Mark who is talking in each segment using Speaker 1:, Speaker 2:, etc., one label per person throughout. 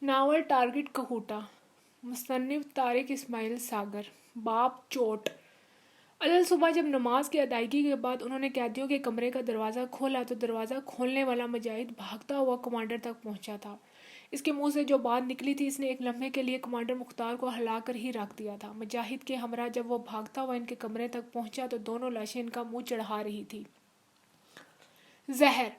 Speaker 1: Novel target کہوٹا، مصنف طارق اسماعیل ساگر۔ باب چوٹ۔ صبح جب نماز کی ادائیگی کے بعد انہوں نے قیدیوں کے کمرے کا دروازہ کھولا تو دروازہ کھولنے والا مجاہد بھاگتا ہوا کمانڈر تک پہنچا تھا۔ اس کے منہ سے جو بات نکلی تھی اس نے ایک لمحے کے لیے کمانڈر مختار کو ہلا کر ہی رکھ دیا تھا۔ مجاہد کے ہمراہ جب وہ بھاگتا ہوا ان کے کمرے تک پہنچا تو دونوں لاشیں ان کا منہ چڑھا رہی تھی۔ زہر۔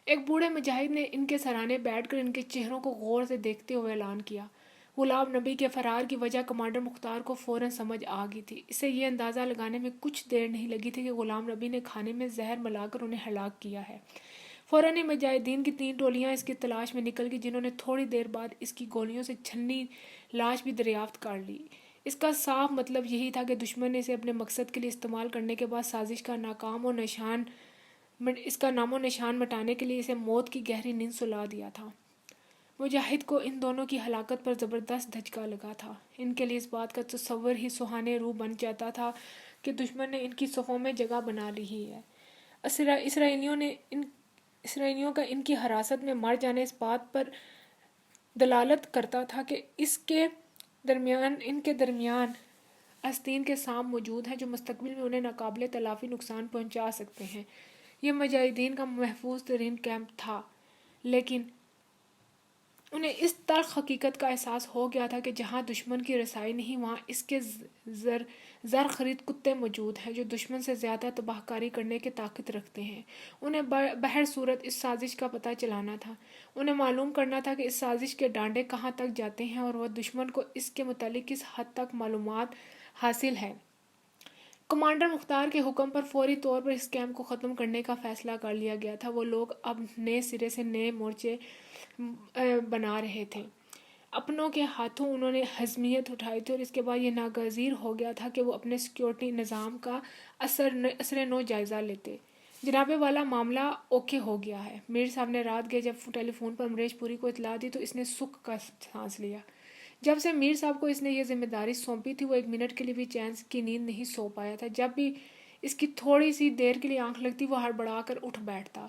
Speaker 1: ایک بوڑھے مجاہد نے ان کے سرانے بیٹھ کر ان کے چہروں کو غور سے دیکھتے ہوئے اعلان کیا۔ غلام نبی کے فرار کی وجہ کمانڈر مختار کو فوراً سمجھ آ گئی تھی۔ اسے یہ اندازہ لگانے میں کچھ دیر نہیں لگی تھی کہ غلام نبی نے کھانے میں زہر ملا کر انہیں ہلاک کیا ہے۔ فوراً ہی مجاہدین کی 3 ٹولیاں اس کی تلاش میں نکل گئی، جنہوں نے تھوڑی دیر بعد اس کی گولیوں سے چھنی لاش بھی دریافت کر لی۔ اس کا صاف مطلب یہی تھا کہ دشمن نے اسے اپنے مقصد کے لیے استعمال کرنے کے بعد سازش کا نام و نشان مٹانے کے لیے اسے موت کی گہری نیند سلا دیا تھا۔ مجاہد کو ان دونوں کی ہلاکت پر زبردست دھچکا لگا تھا۔ ان کے لیے اس بات کا تصور ہی سہانے روح بن جاتا تھا کہ دشمن نے ان کی صفوں میں جگہ بنا لی ہے۔ اسرائیلیوں کا ان کی حراست میں مر جانا اس بات پر دلالت کرتا تھا کہ ان کے درمیان آستین کے سانپ موجود ہیں جو مستقبل میں انہیں ناقابل تلافی نقصان پہنچا سکتے ہیں۔ یہ مجاہدین کا محفوظ ترین کیمپ تھا، لیکن انہیں اس تلخ حقیقت کا احساس ہو گیا تھا کہ جہاں دشمن کی رسائی نہیں وہاں اس کے زرخرید کتے موجود ہیں جو دشمن سے زیادہ تباہ کاری کرنے کی طاقت رکھتے ہیں۔ انہیں بہر صورت اس سازش کا پتہ چلانا تھا۔ انہیں معلوم کرنا تھا کہ اس سازش کے ڈانڈے کہاں تک جاتے ہیں اور وہ دشمن کو اس کے متعلق کس حد تک معلومات حاصل ہے۔ کمانڈر مختار کے حکم پر فوری طور پر اس کیمپ کو ختم کرنے کا فیصلہ کر لیا گیا تھا۔ وہ لوگ اب نئے سرے سے نئے مورچے بنا رہے تھے۔ اپنوں کے ہاتھوں انہوں نے حزمیت اٹھائی تھی اور اس کے بعد یہ ناگزیر ہو گیا تھا کہ وہ اپنے سیکیورٹی نظام کا اثر نو جائزہ لیتے۔ جناب والا، معاملہ اوکے ہو گیا ہے۔ میر صاحب نے رات گئے جب ٹیلی فون پر امریش پوری کو اطلاع دی تو اس نے سکھ کا سانس لیا۔ جب سے میر صاحب کو اس نے یہ ذمہ داری سونپی تھی وہ ایک منٹ کے لیے بھی چین کی نیند نہیں سو پایا تھا۔ جب بھی اس کی تھوڑی سی دیر کے لیے آنکھ لگتی وہ ہڑبڑا کر اٹھ بیٹھتا۔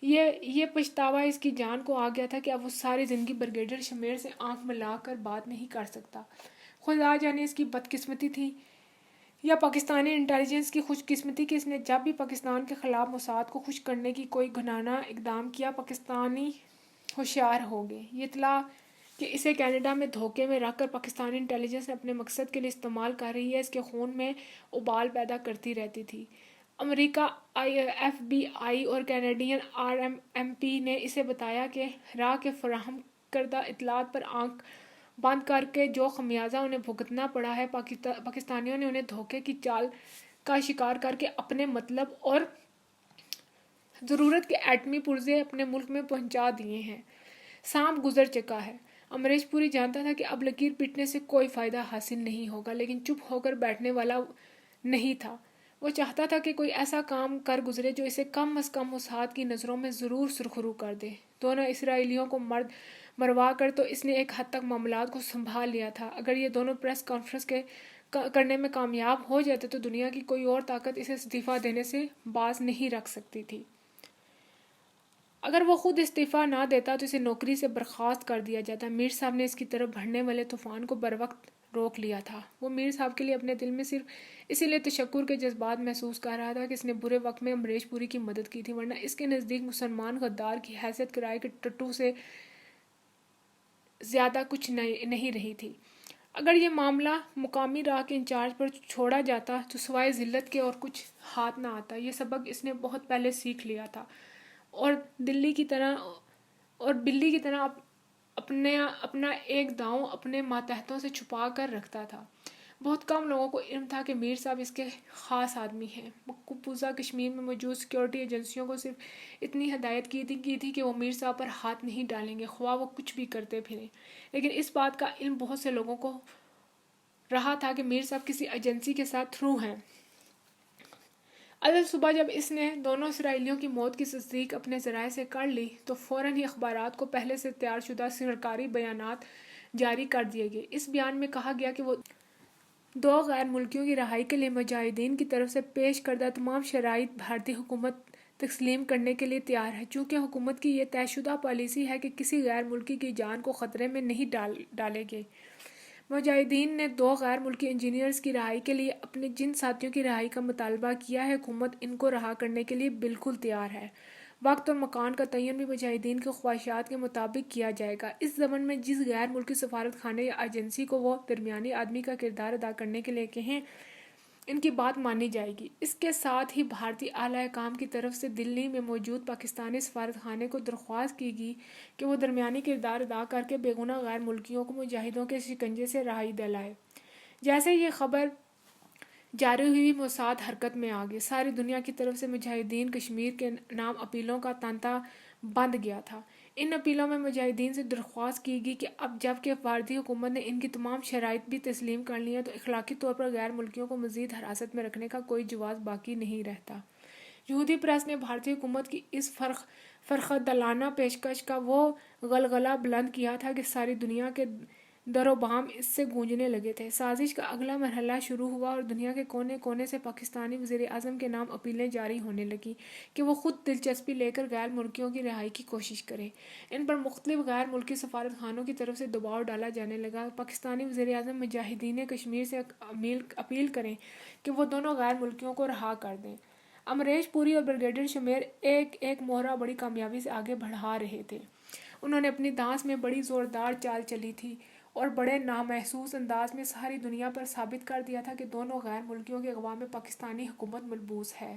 Speaker 1: یہ پچھتاوا اس کی جان کو آ گیا تھا کہ اب وہ ساری زندگی بریگیڈیئر شمیر سے آنکھ ملا کر بات نہیں کر سکتا۔ خدا جانے اس کی بدقسمتی تھی یا پاکستانی انٹیلیجنس کی خوش قسمتی کہ اس نے جب بھی پاکستان کے خلاف موساد کو خوش کرنے کی کوئی گھنانہ اقدام کیا پاکستانی ہوشیار ہو گئے۔ یہ اطلاع کہ اسے کینیڈا میں دھوکے میں رکھ کر پاکستانی انٹیلیجنس نے اپنے مقصد کے لیے استعمال کر رہی ہے اس کے خون میں ابال پیدا کرتی رہتی تھی۔ امریکہ ایف بی آئی اور کینیڈین آر ایم پی نے اسے بتایا کہ راہ کے فراہم کردہ اطلاعات پر آنکھ بند کر کے جو خمیازہ انہیں بھگتنا پڑا ہے پاکستانیوں نے انہیں دھوکے کی چال کا شکار کر کے اپنے مطلب اور ضرورت کے ایٹمی پرزے اپنے ملک میں پہنچا دیے ہیں۔ سانپ گزر چکا ہے۔ امریش پوری جانتا تھا کہ اب لکیر پیٹنے سے کوئی فائدہ حاصل نہیں ہوگا، لیکن چپ ہو کر بیٹھنے والا نہیں تھا۔ وہ چاہتا تھا کہ کوئی ایسا کام کر گزرے جو اسے کم از کم موساد کی نظروں میں ضرور سرخرو کر دے۔ دونوں اسرائیلیوں کو مروا کر تو اس نے ایک حد تک معاملات کو سنبھال لیا تھا۔ اگر یہ دونوں پریس کانفرنس کرنے میں کامیاب ہو جاتے تو دنیا کی کوئی اور طاقت اسے استعفیٰ دینے سے باز نہیں رکھ سکتی تھی۔ اگر وہ خود استعفیٰ نہ دیتا تو اسے نوکری سے برخاست کر دیا جاتا۔ میر صاحب نے اس کی طرف بڑھنے والے طوفان کو بروقت روک لیا تھا۔ وہ میر صاحب کے لیے اپنے دل میں صرف اسی لیے تشکر کے جذبات محسوس کر رہا تھا کہ اس نے برے وقت میں امریش پوری کی مدد کی تھی، ورنہ اس کے نزدیک مسلمان غدار کی حیثیت کرائے کے ٹٹو سے زیادہ کچھ نہیں رہی تھی۔ اگر یہ معاملہ مقامی راہ کے انچارج پر چھوڑا جاتا تو سوائے ذلت کے اور کچھ ہاتھ نہ آتا۔ یہ سبق اس نے بہت پہلے سیکھ لیا تھا اور بلی کی طرح اپنا ایک داؤں اپنے ماتحتوں سے چھپا کر رکھتا تھا۔ بہت کم لوگوں کو علم تھا کہ میر صاحب اس کے خاص آدمی ہیں۔ مقبوضہ کشمیر میں موجود سیکیورٹی ایجنسیوں کو صرف اتنی ہدایت کی تھی کہ وہ میر صاحب پر ہاتھ نہیں ڈالیں گے خواہ وہ کچھ بھی کرتے پھریں، لیکن اس بات کا علم بہت سے لوگوں کو رہا تھا کہ میر صاحب کسی ایجنسی کے ساتھ تھرو ہیں۔ صبح جب اس نے دونوں اسرائیلیوں کی موت کی تصدیق اپنے ذرائع سے کر لی تو فوراً ہی اخبارات کو پہلے سے تیار شدہ سرکاری بیانات جاری کر دیے گئے۔ اس بیان میں کہا گیا کہ وہ 2 غیر ملکیوں کی رہائی کے لیے مجاہدین کی طرف سے پیش کردہ تمام شرائط بھارتی حکومت تسلیم کرنے کے لیے تیار ہے، چونکہ حکومت کی یہ طے شدہ پالیسی ہے کہ کسی غیر ملکی کی جان کو خطرے میں نہیں ڈالے گے۔ مجاہدین نے 2 غیر ملکی انجینئرز کی رہائی کے لیے اپنے جن ساتھیوں کی رہائی کا مطالبہ کیا ہے، حکومت ان کو رہا کرنے کے لیے بالکل تیار ہے۔ وقت اور مکان کا تعین بھی مجاہدین کی خواہشات کے مطابق کیا جائے گا۔ اس ضمن میں جس غیر ملکی سفارت خانے یا ایجنسی کو وہ درمیانی آدمی کا کردار ادا کرنے کے لیے کہیں، ان کی بات مانی جائے گی۔ اس کے ساتھ ہی بھارتی اعلیٰ حکام کی طرف سے دلی میں موجود پاکستانی سفارت خانے کو درخواست کی گئی کہ وہ درمیانی کردار ادا کر کے بے گناہ غیر ملکیوں کو مجاہدوں کے شکنجے سے رہائی دلائے۔ جیسے یہ خبر جاری ہوئی، موساد حرکت میں آ گئے۔ ساری دنیا کی طرف سے مجاہدین کشمیر کے نام اپیلوں کا تانتا بند گیا تھا۔ ان اپیلوں میں مجاہدین سے درخواست کی گئی کہ اب جب کہ بھارتی حکومت نے ان کی تمام شرائط بھی تسلیم کر لی ہیں تو اخلاقی طور پر غیر ملکیوں کو مزید حراست میں رکھنے کا کوئی جواز باقی نہیں رہتا۔ یہودی پریس نے بھارتی حکومت کی اس فرخدلانہ پیشکش کا وہ غلغلہ بلند کیا تھا کہ ساری دنیا کے در و بام اس سے گونجنے لگے تھے۔ سازش کا اگلا مرحلہ شروع ہوا اور دنیا کے کونے کونے سے پاکستانی وزیر اعظم کے نام اپیلیں جاری ہونے لگیں کہ وہ خود دلچسپی لے کر غیر ملکیوں کی رہائی کی کوشش کریں۔ ان پر مختلف غیر ملکی سفارت خانوں کی طرف سے دباؤ ڈالا جانے لگا۔ پاکستانی وزیر اعظم مجاہدین کشمیر سے اپیل کریں کہ وہ دونوں غیر ملکیوں کو رہا کر دیں۔ امریش پوری اور بریگیڈیئر شمیر ایک ایک مہرہ بڑی کامیابی سے آگے بڑھا رہے تھے۔ انہوں نے اپنی دانس میں بڑی زوردار چال چلی تھی اور بڑے نامحسوس انداز میں ساری دنیا پر ثابت کر دیا تھا کہ دونوں غیر ملکیوں کے اغوا میں پاکستانی حکومت ملبوس ہے۔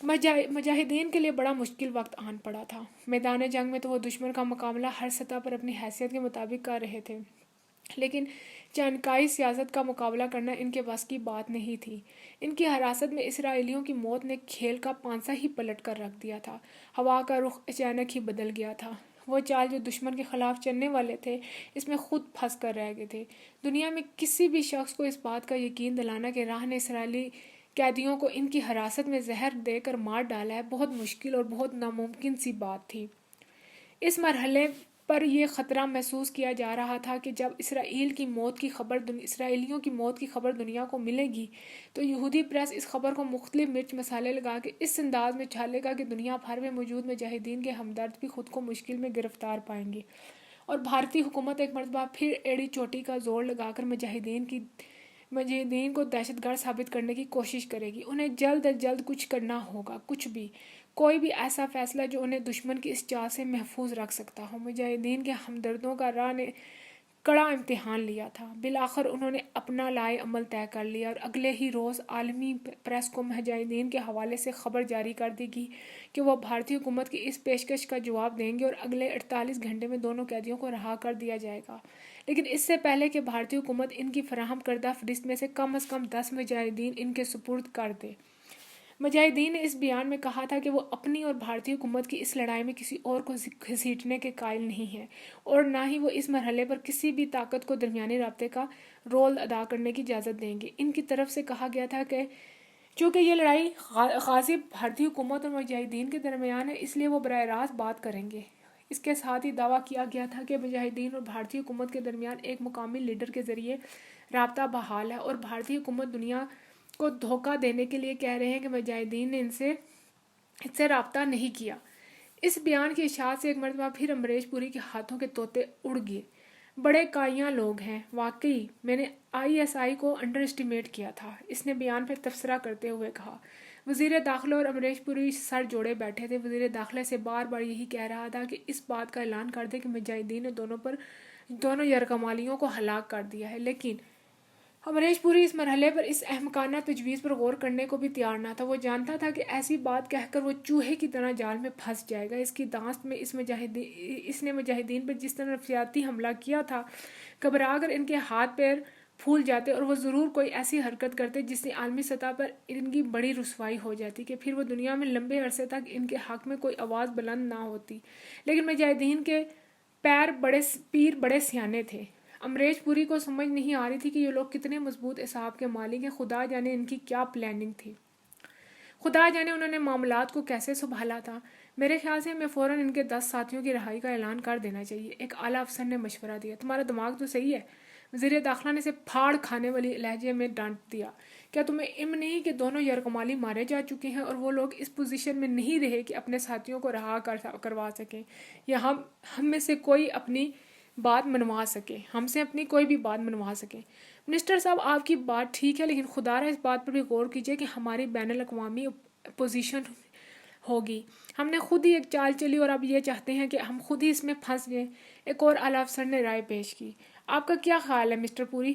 Speaker 1: مجاہدین کے لیے بڑا مشکل وقت آن پڑا تھا۔ میدان جنگ میں تو وہ دشمن کا مقابلہ ہر سطح پر اپنی حیثیت کے مطابق کر رہے تھے، لیکن چانکائی سیاست کا مقابلہ کرنا ان کے بس کی بات نہیں تھی۔ ان کی حراست میں اسرائیلیوں کی موت نے کھیل کا پانسا ہی پلٹ کر رکھ دیا تھا۔ ہوا کا رخ اچانک ہی بدل گیا تھا۔ وہ چال جو دشمن کے خلاف چلنے والے تھے، اس میں خود پھنس کر رہ گئے تھے۔ دنیا میں کسی بھی شخص کو اس بات کا یقین دلانا کہ راہ نے اسرائیلی قیدیوں کو ان کی حراست میں زہر دے کر مار ڈالا ہے، بہت مشکل اور بہت ناممکن سی بات تھی۔ اس مرحلے پر یہ خطرہ محسوس کیا جا رہا تھا کہ جب اسرائیلیوں کی موت کی خبر دنیا کو ملے گی تو یہودی پریس اس خبر کو مختلف مرچ مسالے لگا کے اس انداز میں چھالے گا کہ دنیا بھر میں موجود مجاہدین کے ہمدرد بھی خود کو مشکل میں گرفتار پائیں گے، اور بھارتی حکومت ایک مرتبہ پھر ایڑی چوٹی کا زور لگا کر مجاہدین کو دہشت گرد ثابت کرنے کی کوشش کرے گی۔ انہیں جلد از جلد کچھ کرنا ہوگا، کچھ بھی، کوئی بھی ایسا فیصلہ جو انہیں دشمن کی اس چال سے محفوظ رکھ سکتا ہو۔ مجاہدین کے ہمدردوں کا راہ نے کڑا امتحان لیا تھا۔ بالآخر انہوں نے اپنا لائے عمل طے کر لیا اور اگلے ہی روز عالمی پریس کو مجاہدین کے حوالے سے خبر جاری کر دی گئی کہ وہ بھارتی حکومت کی اس پیشکش کا جواب دیں گے اور اگلے 48 گھنٹے میں دونوں قیدیوں کو رہا کر دیا جائے گا، لیکن اس سے پہلے کہ بھارتی حکومت ان کی فراہم کردہ فہرست میں سے کم از کم 10 مجاہدین ان کے سپرد کر دے۔ مجاہدین نے اس بیان میں کہا تھا کہ وہ اپنی اور بھارتی حکومت کی اس لڑائی میں کسی اور کو گھسیٹنے کے قائل نہیں ہیں اور نہ ہی وہ اس مرحلے پر کسی بھی طاقت کو درمیانی رابطے کا رول ادا کرنے کی اجازت دیں گے۔ ان کی طرف سے کہا گیا تھا کہ چونکہ یہ لڑائی غازی بھارتی حکومت اور مجاہدین کے درمیان ہے، اس لیے وہ براہ راست بات کریں گے۔ اس کے ساتھ ہی دعویٰ کیا گیا تھا کہ مجاہدین اور بھارتی حکومت کے درمیان ایک مقامی لیڈر کے ذریعے رابطہ بحال ہے اور بھارتی حکومت دنیا کو دھوکہ دینے کے لیے کہہ رہے ہیں کہ مجاہدین نے ان سے رابطہ نہیں کیا۔ اس بیان کی اشاعت سے ایک مرتبہ پھر امریش پوری کے ہاتھوں کے طوطے اڑ گئے۔ بڑے کائیاں لوگ ہیں، واقعی میں نے ISI کو انڈر اسٹیمیٹ کیا تھا، اس نے بیان پر تبصرہ کرتے ہوئے کہا۔ وزیر داخلہ اور امریش پوری سر جوڑے بیٹھے تھے۔ وزیر داخلہ سے بار بار یہی کہہ رہا تھا کہ اس بات کا اعلان کر دے کہ مجاہدین نے دونوں یرغمالیوں کو ہلاک کر دیا ہے، لیکن امریش پوری اس مرحلے پر اس احمقانہ تجویز پر غور کرنے کو بھی تیار نہ تھا۔ وہ جانتا تھا کہ ایسی بات کہہ کر وہ چوہے کی طرح جال میں پھنس جائے گا۔ اس کی دانست میں اس نے مجاہدین پر جس طرح نفسیاتی حملہ کیا تھا، گھبرا کر ان کے ہاتھ پیر پھول جاتے اور وہ ضرور کوئی ایسی حرکت کرتے جس سے عالمی سطح پر ان کی بڑی رسوائی ہو جاتی کہ پھر وہ دنیا میں لمبے عرصے تک ان کے حق میں کوئی آواز بلند نہ ہوتی۔ لیکن مجاہدین کے پیر بڑے سیانے تھے۔ امریش پوری کو سمجھ نہیں آ رہی تھی کہ یہ لوگ کتنے مضبوط اعصاب کے مالک ہیں۔ خدا جانے ان کی کیا پلاننگ تھی، خدا جانے انہوں نے معاملات کو کیسے سنبھالا تھا۔ میرے خیال سے ہمیں فوراً ان کے 10 ساتھیوں کی رہائی کا اعلان کر دینا چاہیے، ایک اعلیٰ افسر نے مشورہ دیا۔ تمہارا دماغ تو صحیح ہے، وزیر داخلہ نے اسے پھاڑ کھانے والی لہجے میں ڈانٹ دیا۔ کیا تمہیں علم نہیں کہ دونوں یرغمالی مارے جا چکے ہیں اور وہ لوگ اس پوزیشن میں نہیں رہے کہ اپنے ساتھیوں کو رہا کروا سکیں یا ہم میں سے کوئی اپنی بات منوا سکے، ہم سے اپنی کوئی بھی بات منوا سکے؟ منسٹر صاحب، آپ کی بات ٹھیک ہے، لیکن خدا را اس بات پر بھی غور کیجیے کہ ہماری بین الاقوامی پوزیشن ہوگی۔ ہم نے خود ہی ایک چال چلی اور اب یہ چاہتے ہیں کہ ہم خود ہی اس میں پھنس جائیں۔ ایک اور اعلیٰ افسر نے رائے پیش کی۔ آپ کا کیا خیال ہے مسٹر پوری؟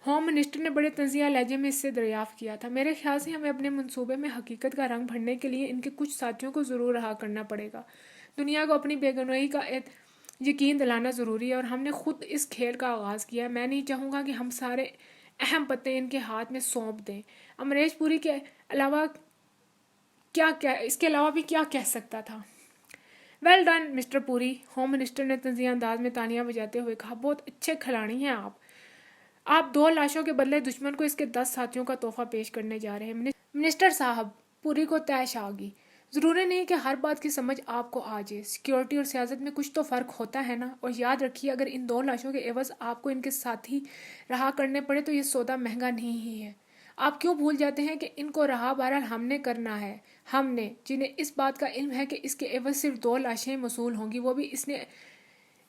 Speaker 1: ہوم منسٹر نے بڑے تنزیہ لہجے میں اس سے دریافت کیا تھا۔ میرے خیال سے ہمیں اپنے منصوبے میں حقیقت کا رنگ بھرنے کے لیے ان کے کچھ ساتھیوں کو ضرور رہا کرنا پڑے گا۔ دنیا کو اپنی بے گناہی کا یقین دلانا ضروری ہے اور ہم نے خود اس کھیل کا آغاز کیا ہے۔ میں نہیں چاہوں گا کہ ہم سارے اہم پتے ان کے ہاتھ میں سونپ دیں۔ امریش پوری کے علاوہ اس کے علاوہ بھی کیا کہہ سکتا تھا؟ ویل ڈن مسٹر پوری، ہوم منسٹر نے طنزیہ انداز میں تالیاں بجاتے ہوئے کہا۔ بہت اچھے کھلاڑی ہیں آپ 2 لاشوں کے بدلے دشمن کو اس کے 10 ساتھیوں کا تحفہ پیش کرنے جا رہے ہیں۔ منسٹر صاحب، پوری کو طیش آ گئی۔ ضروری نہیں کہ ہر بات کی سمجھ آپ کو آ جائے۔ سیکیورٹی اور سیاست میں کچھ تو فرق ہوتا ہے نا، اور یاد رکھیے اگر ان 2 لاشوں کے عوض آپ کو ان کے ساتھی رہا کرنے پڑے تو یہ سودا مہنگا نہیں ہی ہے۔ آپ کیوں بھول جاتے ہیں کہ ان کو رہا بہرحال ہم نے کرنا ہے، ہم نے، جنہیں اس بات کا علم ہے کہ اس کے عوض صرف 2 لاشیں موصول ہوں گی، وہ بھی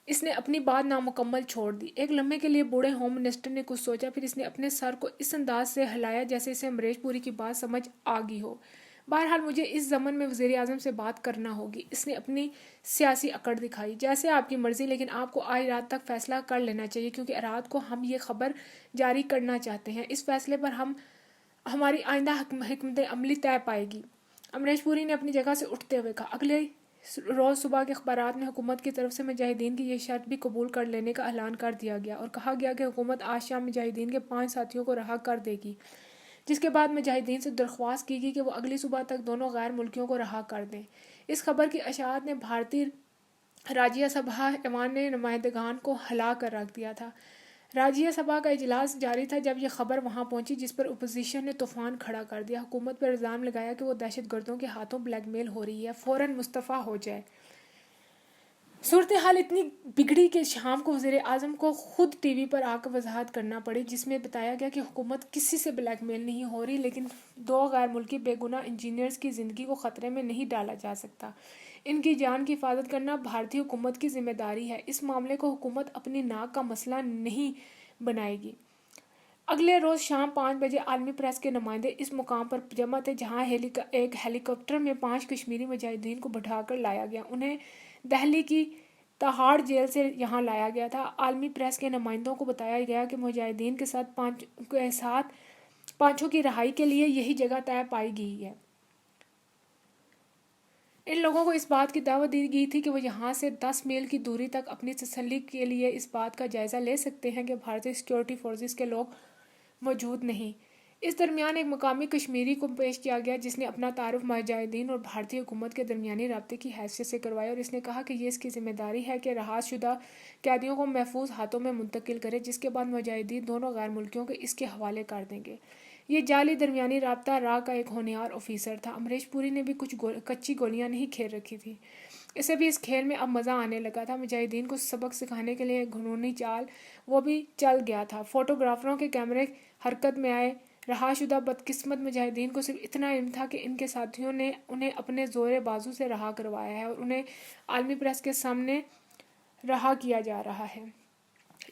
Speaker 1: اس نے اپنی بات نامکمل چھوڑ دی۔ ایک لمحے کے لیے بوڑھے ہوم منسٹر نے کچھ سوچا، پھر اس نے اپنے سر کو اس انداز سے ہلایا جیسے اسے امریش پوری کی بات سمجھ آ گئی ہو۔ بہرحال مجھے اس ضمن میں وزیر اعظم سے بات کرنا ہوگی۔ اس نے اپنی سیاسی اکڑ دکھائی۔ جیسے آپ کی مرضی، لیکن آپ کو آج رات تک فیصلہ کر لینا چاہیے کیونکہ رات کو ہم یہ خبر جاری کرنا چاہتے ہیں۔ اس فیصلے پر ہماری آئندہ حکمت عملی طے پائے گی۔ امریش پوری نے اپنی جگہ سے اٹھتے ہوئے کہا۔ اگلے روز صبح کے اخبارات میں حکومت کی طرف سے مجاہدین کی یہ شرط بھی قبول کر لینے کا اعلان کر دیا گیا اور کہا گیا کہ حکومت آج شام مجاہدین کے 5 ساتھیوں کو رہا کر دے گی، جس کے بعد مجاہدین سے درخواست کی گئی کہ وہ اگلی صبح تک دونوں غیر ملکیوں کو رہا کر دیں۔ اس خبر کی اشاعت نے بھارتی راجیہ سبھا ایوان نمائندگان کو ہلا کر رکھ دیا تھا۔ راجیہ سبھا کا اجلاس جاری تھا جب یہ خبر وہاں پہنچی، جس پر اپوزیشن نے طوفان کھڑا کر دیا، حکومت پر الزام لگایا کہ وہ دہشت گردوں کے ہاتھوں بلیک میل ہو رہی ہے، فوراً مستعفی ہو جائے۔ صورتحال اتنی بگڑی کہ شام کو وزیر اعظم کو خود ٹی وی پر آ کر وضاحت کرنا پڑی، جس میں بتایا گیا کہ حکومت کسی سے بلیک میل نہیں ہو رہی، لیکن 2 غیر ملکی بے گناہ انجینئرز کی زندگی کو خطرے میں نہیں ڈالا جا سکتا۔ ان کی جان کی حفاظت کرنا بھارتی حکومت کی ذمہ داری ہے۔ اس معاملے کو حکومت اپنی ناک کا مسئلہ نہیں بنائے گی۔ اگلے روز شام 5 بجے عالمی پریس کے نمائندے اس مقام پر جمع تھے جہاں ایک ہیلی کاپٹر میں 5 کشمیری مجاہدین کو بٹھا کر لایا گیا۔ انہیں دہلی کی تہاڑ جیل سے یہاں لایا گیا تھا۔ عالمی پریس کے نمائندوں کو بتایا گیا کہ مجاہدین کے ساتھ 5 کی رہائی کے لیے یہی جگہ طے پائی گئی ہے۔ ان لوگوں کو اس بات کی دعوت دی گئی تھی کہ وہ یہاں سے 10 میل کی دوری تک اپنی تسلی کے لیے اس بات کا جائزہ لے سکتے ہیں کہ بھارتی سیکیورٹی فورسز کے لوگ موجود نہیں۔ اس درمیان ایک مقامی کشمیری کو پیش کیا گیا جس نے اپنا تعارف مجاہدین اور بھارتی حکومت کے درمیانی رابطے کی حیثیت سے کروایا، اور اس نے کہا کہ یہ اس کی ذمہ داری ہے کہ رہا شدہ قیدیوں کو محفوظ ہاتھوں میں منتقل کرے، جس کے بعد مجاہدین دونوں غیر ملکیوں کو اس کے حوالے کر دیں گے۔ یہ جعلی درمیانی رابطہ راہ کا ایک ہونہار آفیسر تھا۔ امریش پوری نے بھی کچھ کچی گولیاں نہیں کھیل رکھی تھیں۔ اسے بھی اس کھیل میں اب مزہ آنے لگا تھا۔ مجاہدین کو سبق سکھانے کے لیے ایک گھنونی چال وہ بھی چل گیا تھا۔ فوٹوگرافروں کے کیمرے حرکت میں آئے۔ رہا شدہ بدقسمت مجاہدین کو صرف اتنا علم تھا کہ ان کے ساتھیوں نے انہیں اپنے زور بازو سے رہا کروایا ہے اور انہیں عالمی پریس کے سامنے رہا کیا جا رہا ہے۔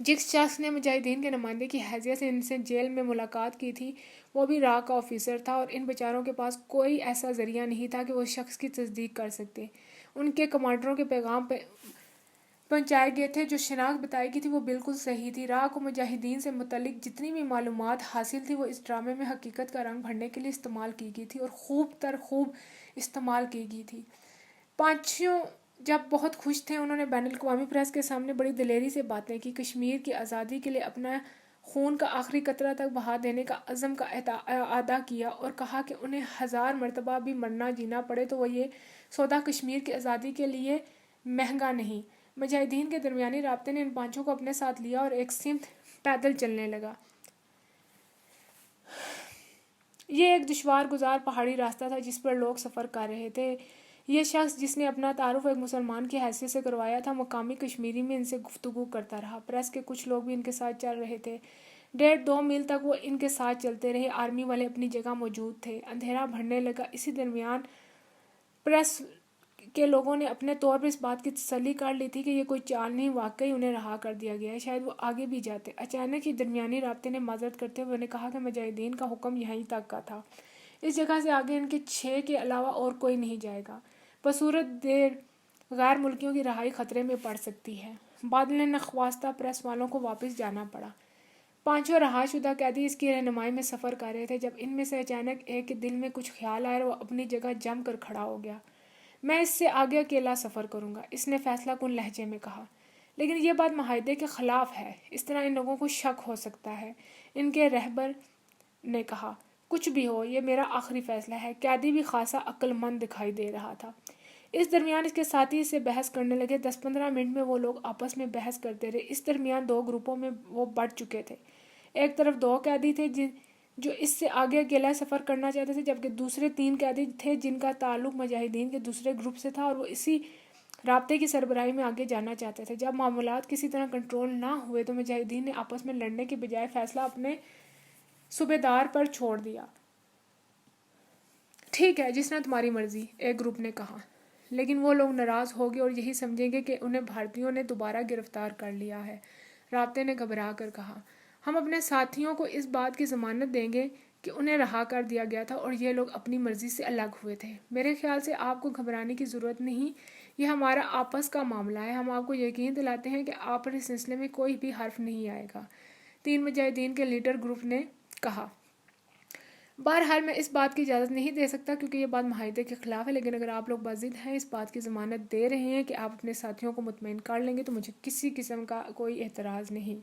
Speaker 1: جس شخص نے مجاہدین کے نمائندے کی حیثیت سے ان سے جیل میں ملاقات کی تھی وہ بھی راہ کا آفیسر تھا، اور ان بیچاروں کے پاس کوئی ایسا ذریعہ نہیں تھا کہ وہ اس شخص کی تصدیق کر سکتے۔ ان کے کمانڈروں کے پیغام پہنچائے گئے تھے، جو شناخت بتائی گئی تھی وہ بالکل صحیح تھی۔ راہ کو مجاہدین سے متعلق جتنی بھی معلومات حاصل تھی وہ اس ڈرامے میں حقیقت کا رنگ بھرنے کے لیے استعمال کی گئی تھی، اور خوب استعمال کی گئی تھی۔ پانچوں جب بہت خوش تھے انہوں نے بین الاقوامی پریس کے سامنے بڑی دلیری سے باتیں کی، کشمیر کی آزادی کے لیے اپنا خون کا آخری قطرہ تک بہا دینے کا عزم کا اعادہ کیا، اور کہا کہ انہیں 1000 مرتبہ بھی مرنا جینا پڑے تو وہ یہ سودا کشمیر کی آزادی کے لیے مہنگا نہیں۔ مجاہدین کے درمیانی رابطے نے ان 5 کو اپنے ساتھ لیا اور ایک سمت پیدل چلنے لگا۔ یہ ایک دشوار گزار پہاڑی راستہ تھا جس پر لوگ سفر کر رہے تھے۔ یہ شخص جس نے اپنا تعارف ایک مسلمان کی حیثیت سے کروایا تھا مقامی کشمیری میں ان سے گفتگو کرتا رہا۔ پریس کے کچھ لوگ بھی ان کے ساتھ چل رہے تھے۔ 1.5-2 میل تک وہ ان کے ساتھ چلتے رہے۔ آرمی والے اپنی جگہ موجود تھے۔ اندھیرا بڑھنے لگا۔ اسی درمیان پریس کے لوگوں نے اپنے طور پر اس بات کی تسلی کر لی تھی کہ یہ کوئی چال نہیں، واقعی انہیں رہا کر دیا گیا ہے، شاید وہ آگے بھی جاتے۔ اچانک ہی درمیانی رابطے نے معذرت کرتے ہوئے انہیں کہا کہ مجاہدین کا حکم یہیں تک کا تھا، اس جگہ سے آگے ان کے 6 کے علاوہ اور کوئی نہیں جائے گا۔ بصورت دیر غیر ملکیوں کی رہائی خطرے میں پڑ سکتی ہے۔ بادل نے نخواستہ پریس والوں کو واپس جانا پڑا۔ 5 رہا شدہ قیدی اس کی رہنمائی میں سفر کر رہے تھے جب ان میں سے اچانک ایک کے دل میں کچھ خیال آیا اور وہ اپنی جگہ جم کر کھڑا ہو گیا۔ میں اس سے آگے اکیلا سفر کروں گا، اس نے فیصلہ کن لہجے میں کہا۔ لیکن یہ بات معاہدے کے خلاف ہے، اس طرح ان لوگوں کو شک ہو سکتا ہے، ان کے رہبر نے کہا۔ کچھ بھی ہو، یہ میرا آخری فیصلہ ہے۔ قیدی بھی خاصا عقل مند دکھائی دے رہا تھا۔ اس درمیان اس کے ساتھی اس سے بحث کرنے لگے۔ 10-15 منٹ میں وہ لوگ آپس میں بحث کرتے رہے۔ اس درمیان 2 گروپوں میں وہ بٹ چکے تھے۔ ایک طرف 2 قیدی تھے جو اس سے آگے اکیلا سفر کرنا چاہتے تھے، جبکہ دوسرے 3 قیدی تھے جن کا تعلق مجاہدین کے دوسرے گروپ سے تھا اور وہ اسی رابطے کی سربراہی میں آگے جانا چاہتے تھے۔ جب معاملات کسی طرح کنٹرول نہ ہوئے تو مجاہدین نے آپس میں لڑنے کے بجائے فیصلہ اپنے صوبیدار پر چھوڑ دیا۔ ٹھیک ہے، جس طرح تمہاری مرضی، ایک گروپ نے کہا۔ لیکن وہ لوگ ناراض ہو گئے اور یہی سمجھیں گے کہ انہیں بھارتیوں نے دوبارہ گرفتار کر لیا ہے۔ رابطے نے گھبرا کر کہا، ہم اپنے ساتھیوں کو اس بات کی ضمانت دیں گے کہ انہیں رہا کر دیا گیا تھا اور یہ لوگ اپنی مرضی سے الگ ہوئے تھے۔ میرے خیال سے آپ کو گھبرانے کی ضرورت نہیں، یہ ہمارا آپس کا معاملہ ہے۔ ہم آپ کو یقین دلاتے ہیں کہ آپ پر اس سلسلے میں کوئی بھی حرف نہیں آئے گا، 3 مجاہدین کے لیڈر گروپ نے کہا۔ بہرحال میں اس بات کی اجازت نہیں دے سکتا کیونکہ یہ بات معاہدے کے خلاف ہے، لیکن اگر آپ لوگ باضد ہیں، اس بات کی ضمانت دے رہے ہیں کہ آپ اپنے ساتھیوں کو مطمئن کر لیں گے تو مجھے کسی قسم کا کوئی اعتراض نہیں۔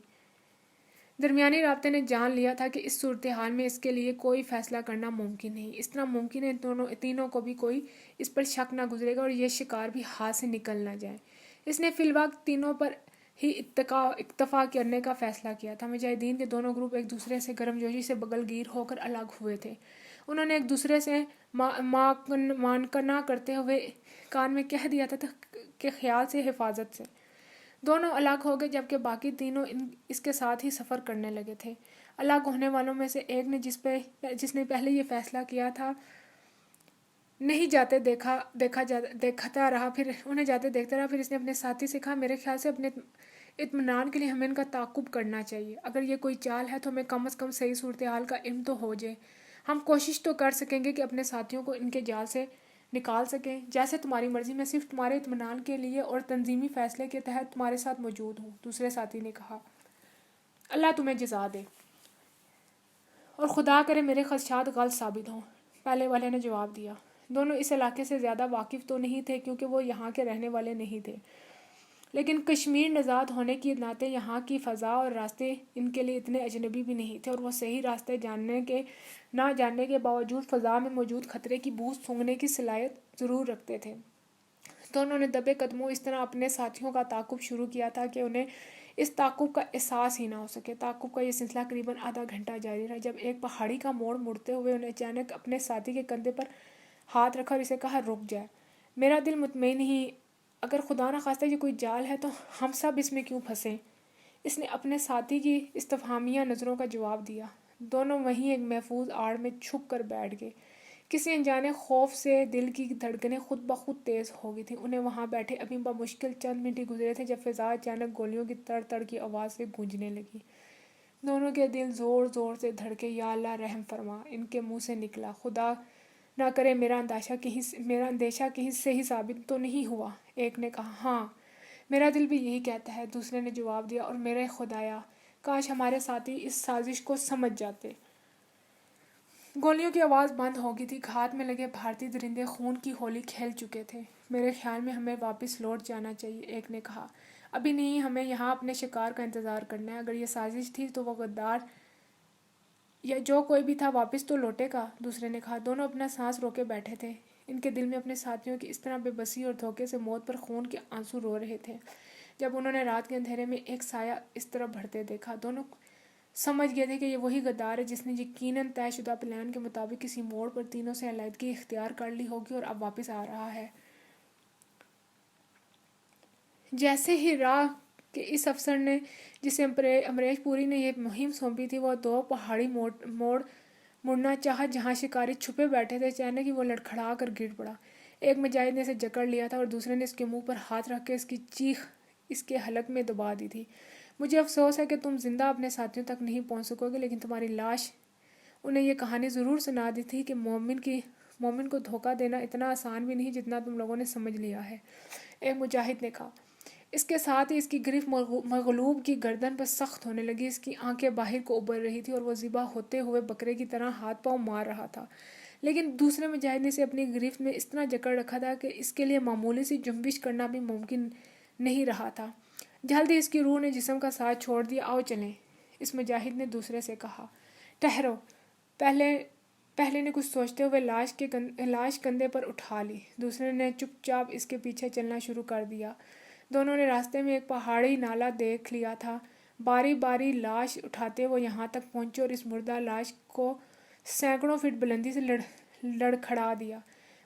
Speaker 1: درمیانی رابطے نے جان لیا تھا کہ اس صورتحال میں اس کے لیے کوئی فیصلہ کرنا ممکن نہیں۔ اس طرح ممکن ہے تینوں کو بھی کوئی اس پر شک نہ گزرے گا اور یہ شکار بھی ہاتھ سے نکل نہ جائے۔ اس نے فی الوقت تینوں پر ہی اکتفا کرنے کا فیصلہ کیا تھا۔ مجاہدین کے دونوں گروپ ایک دوسرے سے گرمجوشی سے بغل گیر ہو کر الگ ہوئے تھے۔ انہوں نے ایک دوسرے سے مانکنا کرتے ہوئے کان میں کہہ دیا تھا کہ خیال سے، حفاظت سے۔ دونوں الگ ہو گئے جبکہ باقی تینوں اس کے ساتھ ہی سفر کرنے لگے تھے۔ الگ ہونے والوں میں سے ایک نے جس نے پہلے یہ فیصلہ کیا تھا نہیں جاتے دیکھتا رہا، پھر انہیں جاتے دیکھتا رہا، پھر اس نے اپنے ساتھی سے کہا، میرے خیال سے اپنے اطمینان کے لیے ہمیں ان کا تعاقب کرنا چاہیے۔ اگر یہ کوئی چال ہے تو ہمیں کم از کم صحیح صورتحال کا علم تو ہو جائے۔ ہم کوشش تو کر سکیں گے کہ اپنے ساتھیوں کو ان کے جال سے نکال سکیں۔ جیسے تمہاری مرضی، میں صرف تمہارے اطمینان کے لیے اور تنظیمی فیصلے کے تحت تمہارے ساتھ موجود ہوں، دوسرے ساتھی نے کہا۔ اللہ تمہیں جزا دے اور خدا کرے میرے خدشات غلط ثابت ہوں، پہلے والے نے جواب دیا۔ دونوں اس علاقے سے زیادہ واقف تو نہیں تھے کیونکہ وہ یہاں کے رہنے والے نہیں تھے، لیکن کشمیر نژاد ہونے کے ناطے یہاں کی فضا اور راستے ان کے لیے اتنے اجنبی بھی نہیں تھے اور وہ صحیح راستے نہ جاننے کے باوجود فضا میں موجود خطرے کی بو سونگھنے کی صلاحیت ضرور رکھتے تھے۔ دونوں نے دبے قدموں اس طرح اپنے ساتھیوں کا تعاقب شروع کیا تھا کہ انہیں اس تعاقب کا احساس ہی نہ ہو سکے۔ تعاقب کا یہ سلسلہ قریباً آدھا گھنٹہ جاری رہا۔ جب ایک پہاڑی کا موڑ مڑتے ہوئے انہیں اچانک اپنے ساتھی کے کندھے پر ہاتھ رکھا اور اسے کہا، رک جائے، میرا دل مطمئن نہیں، اگر خدا نخواستہ یہ کوئی جال ہے تو ہم سب اس میں کیوں پھنسیں؟ اس نے اپنے ساتھی کی استفہامیہ نظروں کا جواب دیا۔ دونوں وہیں ایک محفوظ آڑ میں چھپ کر بیٹھ گئے۔ کسی انجانے خوف سے دل کی دھڑکنیں خود بخود تیز ہو گئی تھیں۔ انہیں وہاں بیٹھے ابھی بمشکل چند منٹ ہی گزرے تھے جب فضا اچانک گولیوں کی تڑ تڑ کی آواز سے گونجنے لگی۔ دونوں کے دل زور زور سے دھڑکے۔ یا اللہ رحم فرما، ان کے منہ سے نکلا۔ خدا نہ کرے میرا اندیشہ کہیں صحیح ثابت تو نہیں ہوا۔ ایک نے کہا، ہاں میرا دل بھی یہی کہتا ہے، دوسرے نے جواب دیا، اور میرے خدایا کاش ہمارے ساتھی اس سازش کو سمجھ جاتے۔ گولیوں کی آواز بند ہو گئی تھی۔ گھات میں لگے بھارتی درندے خون کی ہولی کھیل چکے تھے۔ میرے خیال میں ہمیں واپس لوٹ جانا چاہیے، ایک نے کہا۔ ابھی نہیں، ہمیں یہاں اپنے شکار کا انتظار کرنا ہے۔ اگر یہ سازش تھی تو وہ غدار یا جو کوئی بھی تھا واپس تو لوٹے گا، دوسرے نے کہا۔ دونوں اپنا سانس روکے بیٹھے تھے۔ ان کے دل میں اپنے ساتھیوں کی اس طرح بے بسی اور دھوکے سے موت پر خون کے آنسو رو رہے تھے۔ جب انہوں نے رات کے اندھیرے میں ایک سایہ اس طرف بڑھتے دیکھا، دونوں سمجھ گئے تھے کہ یہ وہی غدار ہے جس نے یقیناً طے شدہ پلان کے مطابق کسی موڑ پر تینوں سے علیحدگی اختیار کر لی ہوگی اور اب واپس آ رہا ہے۔ جیسے ہی راہ کے اس افسر نے جسے امریش پوری نے یہ مہم سونپی تھی وہ دو پہاڑی مڑنا چاہا جہاں شکاری چھپے بیٹھے تھے، اچانک ہی وہ لڑکھڑا کر گر پڑا۔ ایک مجاہد نے اسے جکڑ لیا تھا اور دوسرے نے اس کے منہ پر ہاتھ رکھ کے اس کی چیخ اس کے حلق میں دبا دی تھی۔ مجھے افسوس ہے کہ تم زندہ اپنے ساتھیوں تک نہیں پہنچ سکو گے، لیکن تمہاری لاش انہیں یہ کہانی ضرور سنا دی تھی کہ مومن کو دھوکہ دینا اتنا آسان بھی نہیں جتنا تم لوگوں نے سمجھ لیا ہے، ایک مجاہد نے کہا۔ اس کے ساتھ ہی اس کی گرفت مغلوب کی گردن پر سخت ہونے لگی، اس کی آنکھیں باہر کو ابھر رہی تھی اور وہ ذبح ہوتے ہوئے بکرے کی طرح ہاتھ پاؤں مار رہا تھا، لیکن دوسرے مجاہد نے اسے اپنی گرفت میں اس طرح جکڑ رکھا تھا کہ اس کے لیے معمولی سی جنبش کرنا بھی ممکن نہیں رہا تھا۔ جلد ہی اس کی روح نے جسم کا ساتھ چھوڑ دیا۔ آؤ چلیں، اس مجاہد نے دوسرے سے کہا۔ ٹھہرو، پہلے نے کچھ سوچتے ہوئے لاش کندھے پر اٹھا لی، دوسرے نے چپ چاپ اس کے پیچھے چلنا شروع کر دیا۔ دونوں نے راستے میں ایک پہاڑی نالہ دیکھ لیا تھا۔ باری باری لاش اٹھاتے وہ یہاں تک پہنچے اور اس مردہ لاش کو سینکڑوں فٹ بلندی سے لڑکھڑا دیا۔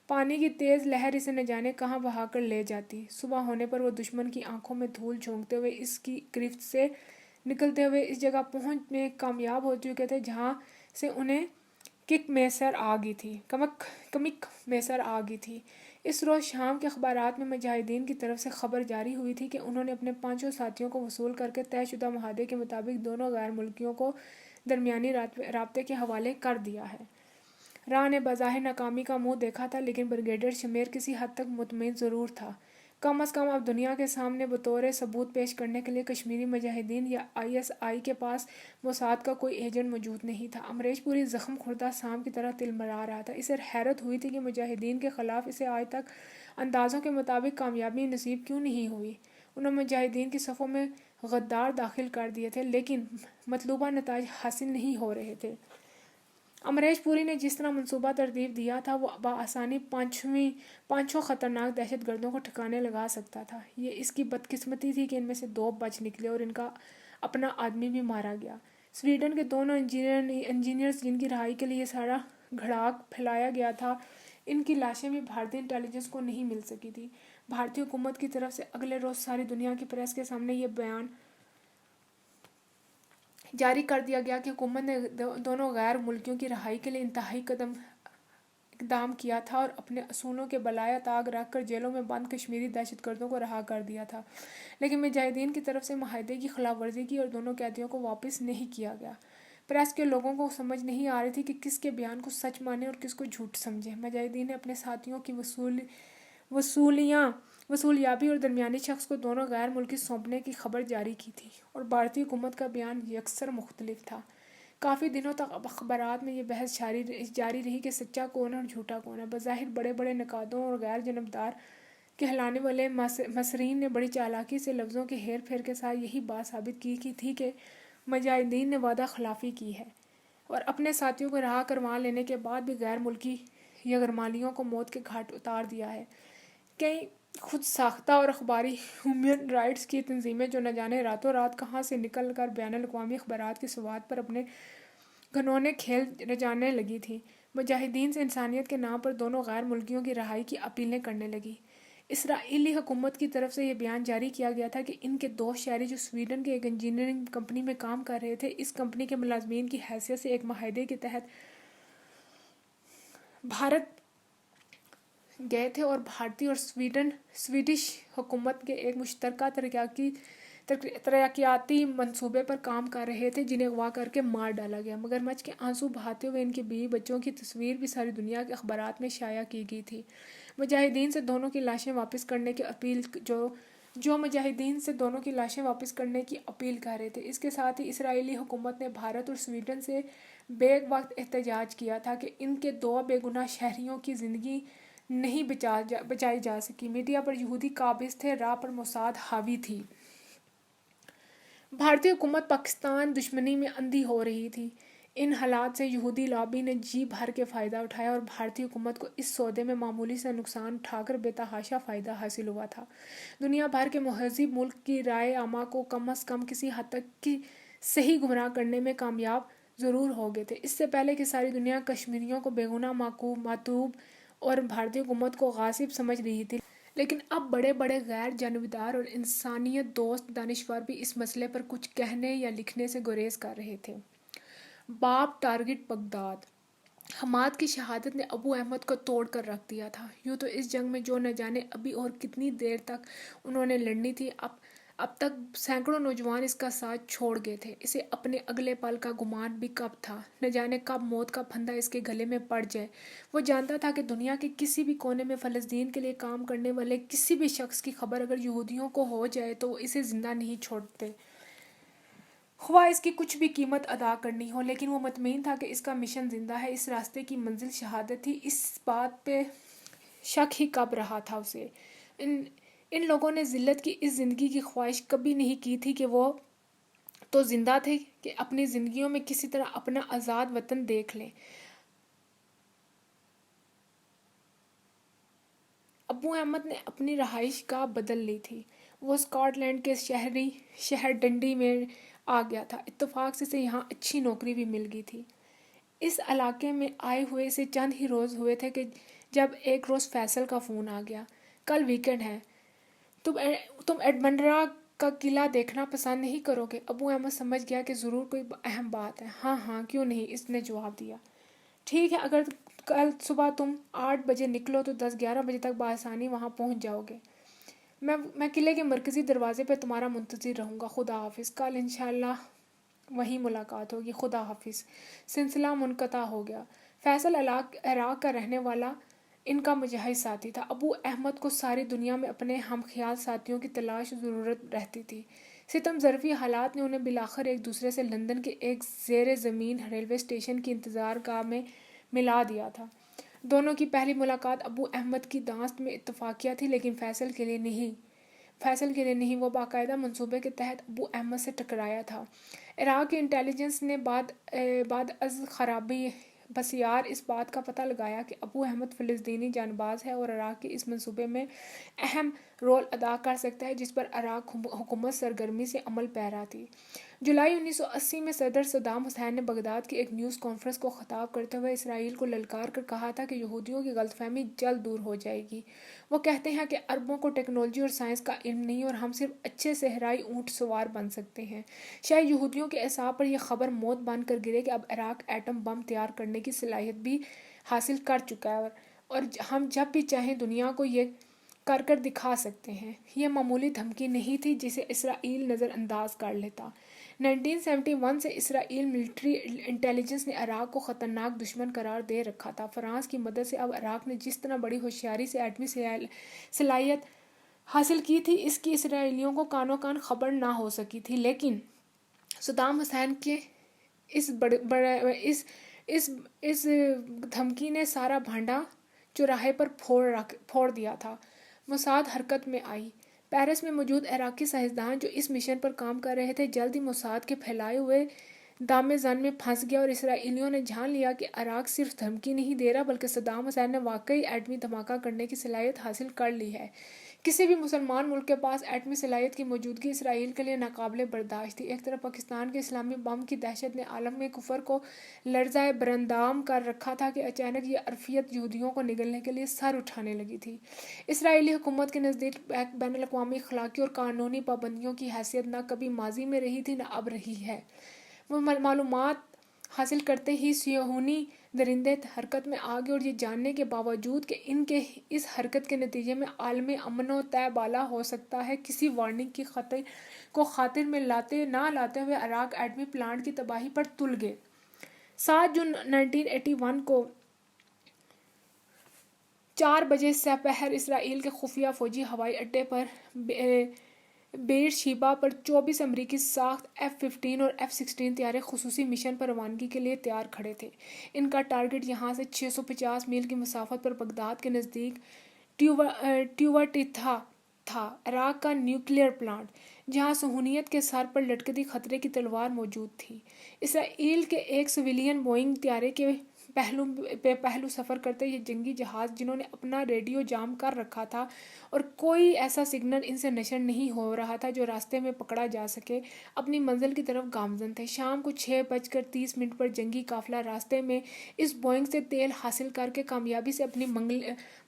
Speaker 1: پانی کی تیز لہر اسے نہ جانے کہاں بہا کر لے جاتی۔ صبح ہونے پر وہ دشمن کی آنکھوں میں دھول جھونکتے ہوئے اس کی گرفت سے نکلتے ہوئے اس جگہ پہنچ میں کامیاب ہو چکے تھے جہاں سے انہیں کمک میسر آ گئی تھی۔ اس روز شام کے اخبارات میں مجاہدین کی طرف سے خبر جاری ہوئی تھی کہ انہوں نے اپنے 5 ساتھیوں کو وصول کر کے طے شدہ معاہدے کے مطابق دونوں غیر ملکیوں کو درمیانی رابطے کے حوالے کر دیا ہے۔ راہ نے بظاہر ناکامی کا منہ دیکھا تھا، لیکن بریگیڈیئر شمیر کسی حد تک مطمئن ضرور تھا۔ کم از کم اب دنیا کے سامنے بطور ثبوت پیش کرنے کے لیے کشمیری مجاہدین یا ISI کے پاس موساد کا کوئی ایجنٹ موجود نہیں تھا۔ امریش پوری زخم خوردہ سانپ کی طرح تلمرا رہا تھا۔ اسے حیرت ہوئی تھی کہ مجاہدین کے خلاف اسے آج تک اندازوں کے مطابق کامیابی نصیب کیوں نہیں ہوئی۔ انہوں نے مجاہدین کی صفوں میں غدار داخل کر دیے تھے، لیکن مطلوبہ نتائج حاصل نہیں ہو رہے تھے۔ امریش پوری نے جس طرح منصوبہ ترتیب دیا تھا وہ بآسانی پانچوں خطرناک دہشت گردوں کو ٹھکانے لگا سکتا تھا۔ یہ اس کی بدقسمتی تھی کہ ان میں سے 2 بچ نکلے اور ان کا اپنا آدمی بھی مارا گیا۔ سویڈن کے دونوں انجینئرز جن کی رہائی کے لیے سارا گھڑاک پھیلایا گیا تھا، ان کی لاشیں بھی بھارتی انٹیلی جنس کو نہیں مل سکی تھی۔ بھارتی حکومت کی طرف سے اگلے روز ساری دنیا کی پریس کے سامنے یہ بیان جاری کر دیا گیا کہ حکومت نے دونوں غیر ملکیوں کی رہائی کے لیے انتہائی اقدام کیا تھا اور اپنے اصولوں کے بالائے طاق رکھ کر جیلوں میں بند کشمیری دہشت گردوں کو رہا کر دیا تھا، لیکن مجاہدین کی طرف سے معاہدے کی خلاف ورزی کی اور دونوں قیدیوں کو واپس نہیں کیا گیا۔ پریس کے لوگوں کو سمجھ نہیں آ رہی تھی کہ کس کے بیان کو سچ مانے اور کس کو جھوٹ سمجھے۔ مجاہدین نے اپنے ساتھیوں کی وصولیابی اور درمیانی شخص کو دونوں غیر ملکی سونپنے کی خبر جاری کی تھی، اور بھارتی حکومت کا بیان یکسر مختلف تھا۔ کافی دنوں تک اخبارات میں یہ بحث جاری رہی کہ سچا کون ہے اور جھوٹا کون ہے۔ بظاہر بڑے بڑے نقادوں اور غیر جانبدار کہلانے والے مصرین نے بڑی چالاکی سے لفظوں کے ہیر پھیر کے ساتھ یہی بات ثابت کی تھی کہ مجاہدین نے وعدہ خلافی کی ہے اور اپنے ساتھیوں کو رہا کروا لینے کے بعد بھی غیر ملکی یرغمالیوں کو موت کے گھاٹ اتار دیا ہے۔ کئی خود ساختہ اور اخباری ہیومن رائٹس کی تنظیمیں جو نہ جانے راتوں رات کہاں سے نکل کر بین الاقوامی اخبارات کی سواد پر اپنے گھنونے کھیل رچانے لگی تھیں، مجاہدین سے انسانیت کے نام پر دونوں غیر ملکیوں کی رہائی کی اپیلیں کرنے لگیں۔ اسرائیلی حکومت کی طرف سے یہ بیان جاری کیا گیا تھا کہ ان کے 2 شہری جو سویڈن کے ایک انجینئرنگ کمپنی میں کام کر رہے تھے، اس کمپنی کے ملازمین کی حیثیت سے ایک معاہدے کے تحت بھارت گئے تھے اور بھارتی اور سویڈش حکومت کے ایک مشترکہ ترقیاتی منصوبے پر کام کر رہے تھے جنہیں اغوا کر کے مار ڈالا گیا۔ مگرمچھ کے آنسو بہاتے ہوئے ان کے بیوی بچوں کی تصویر بھی ساری دنیا کے اخبارات میں شائع کی گئی تھی۔ مجاہدین سے دونوں کی لاشیں واپس کرنے کی اپیل کر رہے تھے۔ اس کے ساتھ ہی اسرائیلی حکومت نے بھارت اور سویڈن سے بیک وقت احتجاج کیا تھا کہ ان کے 2 بے گناہ شہریوں کی زندگی نہیں بچائی جا سکی۔ میڈیا پر یہودی قابض تھے، راہ پر موساد حاوی تھی۔ بھارتی حکومت پاکستان دشمنی میں اندھی ہو رہی تھی۔ ان حالات سے یہودی لابی نے جی بھر کے فائدہ اٹھایا اور بھارتی حکومت کو اس سودے میں معمولی سا نقصان اٹھا کر بے تحاشا فائدہ حاصل ہوا تھا۔ دنیا بھر کے مہذب ملک کی رائے عامہ کو کم از کم کسی حد تک صحیح گمراہ کرنے میں کامیاب ضرور ہو گئے تھے۔ اس سے پہلے کہ ساری دنیا کشمیریوں کو بے گناہ معتوب اور بھارتی حکومت کو غاصب سمجھ رہی تھی، لیکن اب بڑے بڑے غیر جانبدار اور انسانیت دوست دانشور بھی اس مسئلے پر کچھ کہنے یا لکھنے سے گریز کر رہے تھے۔ باب ٹارگٹ بغداد۔ حماد کی شہادت نے ابو احمد کو توڑ کر رکھ دیا تھا۔ یوں تو اس جنگ میں جو نہ جانے ابھی اور کتنی دیر تک انہوں نے لڑنی تھی، اب تک سینکڑوں نوجوان اس کا ساتھ چھوڑ گئے تھے۔ اسے اپنے اگلے پل کا گمان بھی کب تھا، نہ جانے کب موت کا پھندا اس کے گلے میں پڑ جائے۔ وہ جانتا تھا کہ دنیا کے کسی بھی کونے میں فلسطین کے لیے کام کرنے والے کسی بھی شخص کی خبر اگر یہودیوں کو ہو جائے تو وہ اسے زندہ نہیں چھوڑتے، خواہ اس کی کچھ بھی قیمت ادا کرنی ہو۔ لیکن وہ مطمئن تھا کہ اس کا مشن زندہ ہے، اس راستے کی منزل شہادت تھی۔ اس بات پہ شک ہی کب رہا تھا اسے۔ ان لوگوں نے ذلت کی اس زندگی کی خواہش کبھی نہیں کی تھی کہ وہ تو زندہ تھے کہ اپنی زندگیوں میں کسی طرح اپنا آزاد وطن دیکھ لیں۔ ابو احمد نے اپنی رہائش گاہ بدل لی تھی۔ وہ اسکاٹ لینڈ کے شہر ڈنڈی میں آ گیا تھا۔ اتفاق سے اسے یہاں اچھی نوکری بھی مل گئی تھی۔ اس علاقے میں آئے ہوئے اسے چند ہی روز ہوئے تھے کہ جب ایک روز فیصل کا فون آ گیا۔ کل ویکنڈ ہے، تم ایڈمنڈرا کا قلعہ دیکھنا پسند نہیں کرو گے؟ ابو احمد سمجھ گیا کہ ضرور کوئی اہم بات ہے۔ ہاں ہاں، کیوں نہیں، اس نے جواب دیا۔ ٹھیک ہے، اگر کل صبح تم 8 بجے نکلو تو 10-11 بجے تک بآسانی وہاں پہنچ جاؤ گے۔ میں قلعے کے مرکزی دروازے پہ تمہارا منتظر رہوں گا۔ خدا حافظ، کل انشاءاللہ وہیں ملاقات ہوگی۔ خدا حافظ۔ سلسلہ منقطع ہو گیا۔ فیصل عراق کا رہنے والا ان کا مجہز ساتھی تھا۔ ابو احمد کو ساری دنیا میں اپنے ہم خیال ساتھیوں کی تلاش و ضرورت رہتی تھی۔ ستم ظرفی حالات نے انہیں بالآخر ایک دوسرے سے لندن کے ایک زیر زمین ریلوے اسٹیشن کی انتظار گاہ میں ملا دیا تھا۔ دونوں کی پہلی ملاقات ابو احمد کی دانست میں اتفاقیہ تھی، لیکن فیصل کے لیے نہیں، وہ باقاعدہ منصوبے کے تحت ابو احمد سے ٹکرایا تھا۔ عراق کی انٹیلیجنس نے بعد از خرابی بسیار اس بات کا پتہ لگایا کہ ابو احمد فلسطینی جانباز ہے اور عراق کے اس منصوبے میں اہم رول ادا کر سکتا ہے جس پر عراق حکومت سرگرمی سے عمل پیرا تھی۔ جولائی 1980 میں صدر صدام حسین نے بغداد کی ایک نیوز کانفرنس کو خطاب کرتے ہوئے اسرائیل کو للکار کر کہا تھا کہ یہودیوں کی غلط فہمی جلد دور ہو جائے گی۔ وہ کہتے ہیں کہ عربوں کو ٹیکنالوجی اور سائنس کا علم نہیں اور ہم صرف اچھے صحرائی اونٹ سوار بن سکتے ہیں۔ شاید یہودیوں کے اعصاب پر یہ خبر موت بن کر گرے کہ اب عراق ایٹم بم تیار کرنے کی صلاحیت بھی حاصل کر چکا ہے اور ہم جب بھی چاہیں دنیا کو یہ کر دکھا سکتے ہیں۔ یہ معمولی دھمکی نہیں تھی جسے اسرائیل نظر انداز کر لیتا۔ 1971 سے اسرائیل ملٹری انٹیلیجنس نے عراق کو خطرناک دشمن قرار دے رکھا تھا۔ فرانس کی مدد سے اب عراق نے جس طرح بڑی ہوشیاری سے ایٹمی صلاحیت حاصل کی تھی، اس کی اسرائیلیوں کو کانوں کان خبر نہ ہو سکی تھی، لیکن صدام حسین کے اس دھمکی نے سارا بھانڈا چوراہے پر پھوڑ دیا تھا۔ موساد حرکت میں آئی۔ پیرس میں موجود عراقی سائنسدان جو اس مشن پر کام کر رہے تھے جلد ہی موساد کے پھیلائے ہوئے دام زن میں پھنس گیا اور اسرائیلیوں نے جان لیا کہ عراق صرف دھمکی نہیں دے رہا بلکہ صدام حسین نے واقعی ایٹمی دھماکہ کرنے کی صلاحیت حاصل کر لی ہے۔ کسی بھی مسلمان ملک کے پاس ایٹمی صلاحیت کی موجودگی اسرائیل کے لیے ناقابل برداشت تھی۔ ایک طرف پاکستان کے اسلامی بم کی دہشت نے عالم کفر کو لرزۂ براندام کر رکھا تھا کہ اچانک یہ عرفیت یہودیوں کو نگلنے کے لیے سر اٹھانے لگی تھی۔ اسرائیلی حکومت کے نزدیک بین الاقوامی اخلاقی اور قانونی پابندیوں کی حیثیت نہ کبھی ماضی میں رہی تھی نہ اب رہی ہے۔ وہ معلومات حاصل کرتے ہی صہیونی درندے حرکت میں آ گئے اور یہ جاننے کے باوجود کہ ان کے اس حرکت کے نتیجے میں عالمی امن و طے بالا ہو سکتا ہے، کسی وارننگ کی کو خاطر میں نہ لاتے ہوئے عراق ایٹمی پلانٹ کی تباہی پر تل گئے۔ 7 جون 1981 کو 4 بجے سپہر اسرائیل کے خفیہ فوجی ہوائی اڈے پر بیر شیبا پر 24 امریکی ساخت F-15 اور F-16 طیارے خصوصی مشن پر روانگی کے لیے تیار کھڑے تھے۔ ان کا ٹارگٹ یہاں سے 650 میل کی مسافت پر بغداد کے نزدیک ٹیوٹیتھا تھا، عراق کا نیوکلیئر پلانٹ، جہاں صہیونیت کے سر پر لٹکتی خطرے کی تلوار موجود تھی۔ اسرائیل کے ایک سویلین بوئنگ طیارے کے پہلو سفر کرتے یہ جنگی جہاز، جنہوں نے اپنا ریڈیو جام کر رکھا تھا اور کوئی ایسا سگنل ان سے نشر نہیں ہو رہا تھا جو راستے میں پکڑا جا سکے، اپنی منزل کی طرف گامزن تھے۔ شام کو 6:30 پر جنگی قافلہ راستے میں اس بوئنگ سے تیل حاصل کر کے کامیابی سے اپنی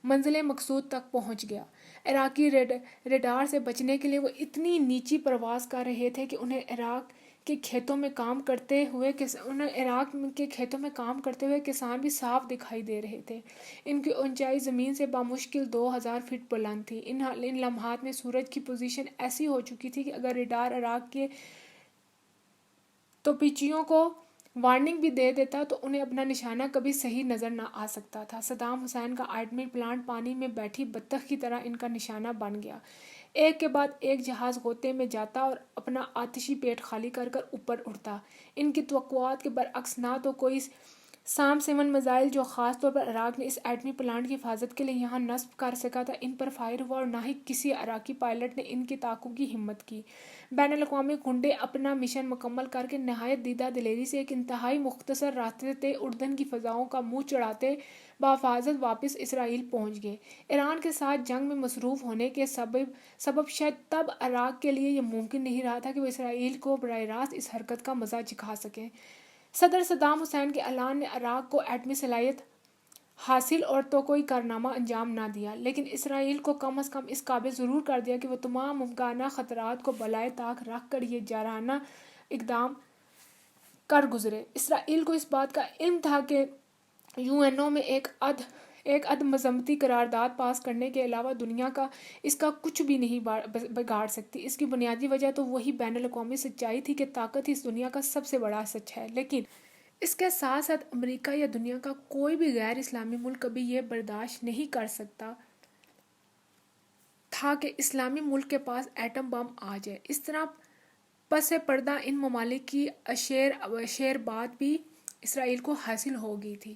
Speaker 1: منزل مقصود تک پہنچ گیا۔ عراقی ریڈار سے بچنے کے لیے وہ اتنی نیچی پرواز کر رہے تھے کہ انہیں عراق کے کھیتوں میں کام کرتے ہوئے کسان بھی صاف دکھائی دے رہے تھے۔ ان کی اونچائی زمین سے بامشکل 2000 فٹ بلند تھی۔ ان لمحات میں سورج کی پوزیشن ایسی ہو چکی تھی کہ اگر ریڈار عراق کے توپچیوں کو وارننگ بھی دے دیتا تو انہیں اپنا نشانہ کبھی صحیح نظر نہ آ سکتا تھا۔ صدام حسین کا ایٹمی پلانٹ پانی میں بیٹھی بطخ کی طرح ان کا نشانہ بن گیا۔ ایک کے بعد ایک جہاز غوطے میں جاتا اور اپنا آتشی پیٹ خالی کر کر اوپر اٹھتا۔ ان کی توقعات کے برعکس نہ تو کوئی سام 7 میزائل جو خاص طور پر عراق نے اس ایٹمی پلانٹ کی حفاظت کے لیے یہاں نصب کر سکا تھا ان پر فائر ہوا، اور نہ ہی کسی عراقی پائلٹ نے ان کی تعاقب کی ہمت کی۔ بین الاقوامی کنڈے اپنا مشن مکمل کر کے نہایت دیدہ دلیری سے ایک انتہائی مختصر راستے اردن کی فضاؤں کا منہ چڑھاتے بحفاظت واپس اسرائیل پہنچ گئے۔ ایران کے ساتھ جنگ میں مصروف ہونے کے سبب شاید تب عراق کے لیے یہ ممکن نہیں رہا تھا کہ وہ اسرائیل کو براہ راست اس حرکت کا مزہ چکھا سکیں۔ صدر صدام حسین کے اعلان نے عراق کو ایٹمی صلاحیت حاصل اور تو کوئی کارنامہ انجام نہ دیا، لیکن اسرائیل کو کم از کم اس قابل ضرور کر دیا کہ وہ تمام ممکنہ خطرات کو بالائے طاق رکھ کر یہ جارحانہ اقدام کر گزرے۔ اسرائیل کو اس بات کا علم تھا کہ UN میں ایک عدم مذمتی قرارداد پاس کرنے کے علاوہ دنیا کا اس کا کچھ بھی نہیں بگاڑ سکتی۔ اس کی بنیادی وجہ تو وہی بین الاقوامی سچائی تھی کہ طاقت ہی اس دنیا کا سب سے بڑا سچ ہے، لیکن اس کے ساتھ ساتھ امریکہ یا دنیا کا کوئی بھی غیر اسلامی ملک کبھی یہ برداشت نہیں کر سکتا تھا کہ اسلامی ملک کے پاس ایٹم بم آ جائے۔ اس طرح پس پردہ ان ممالک کی اشیر بات بھی اسرائیل کو حاصل ہو گئی تھی۔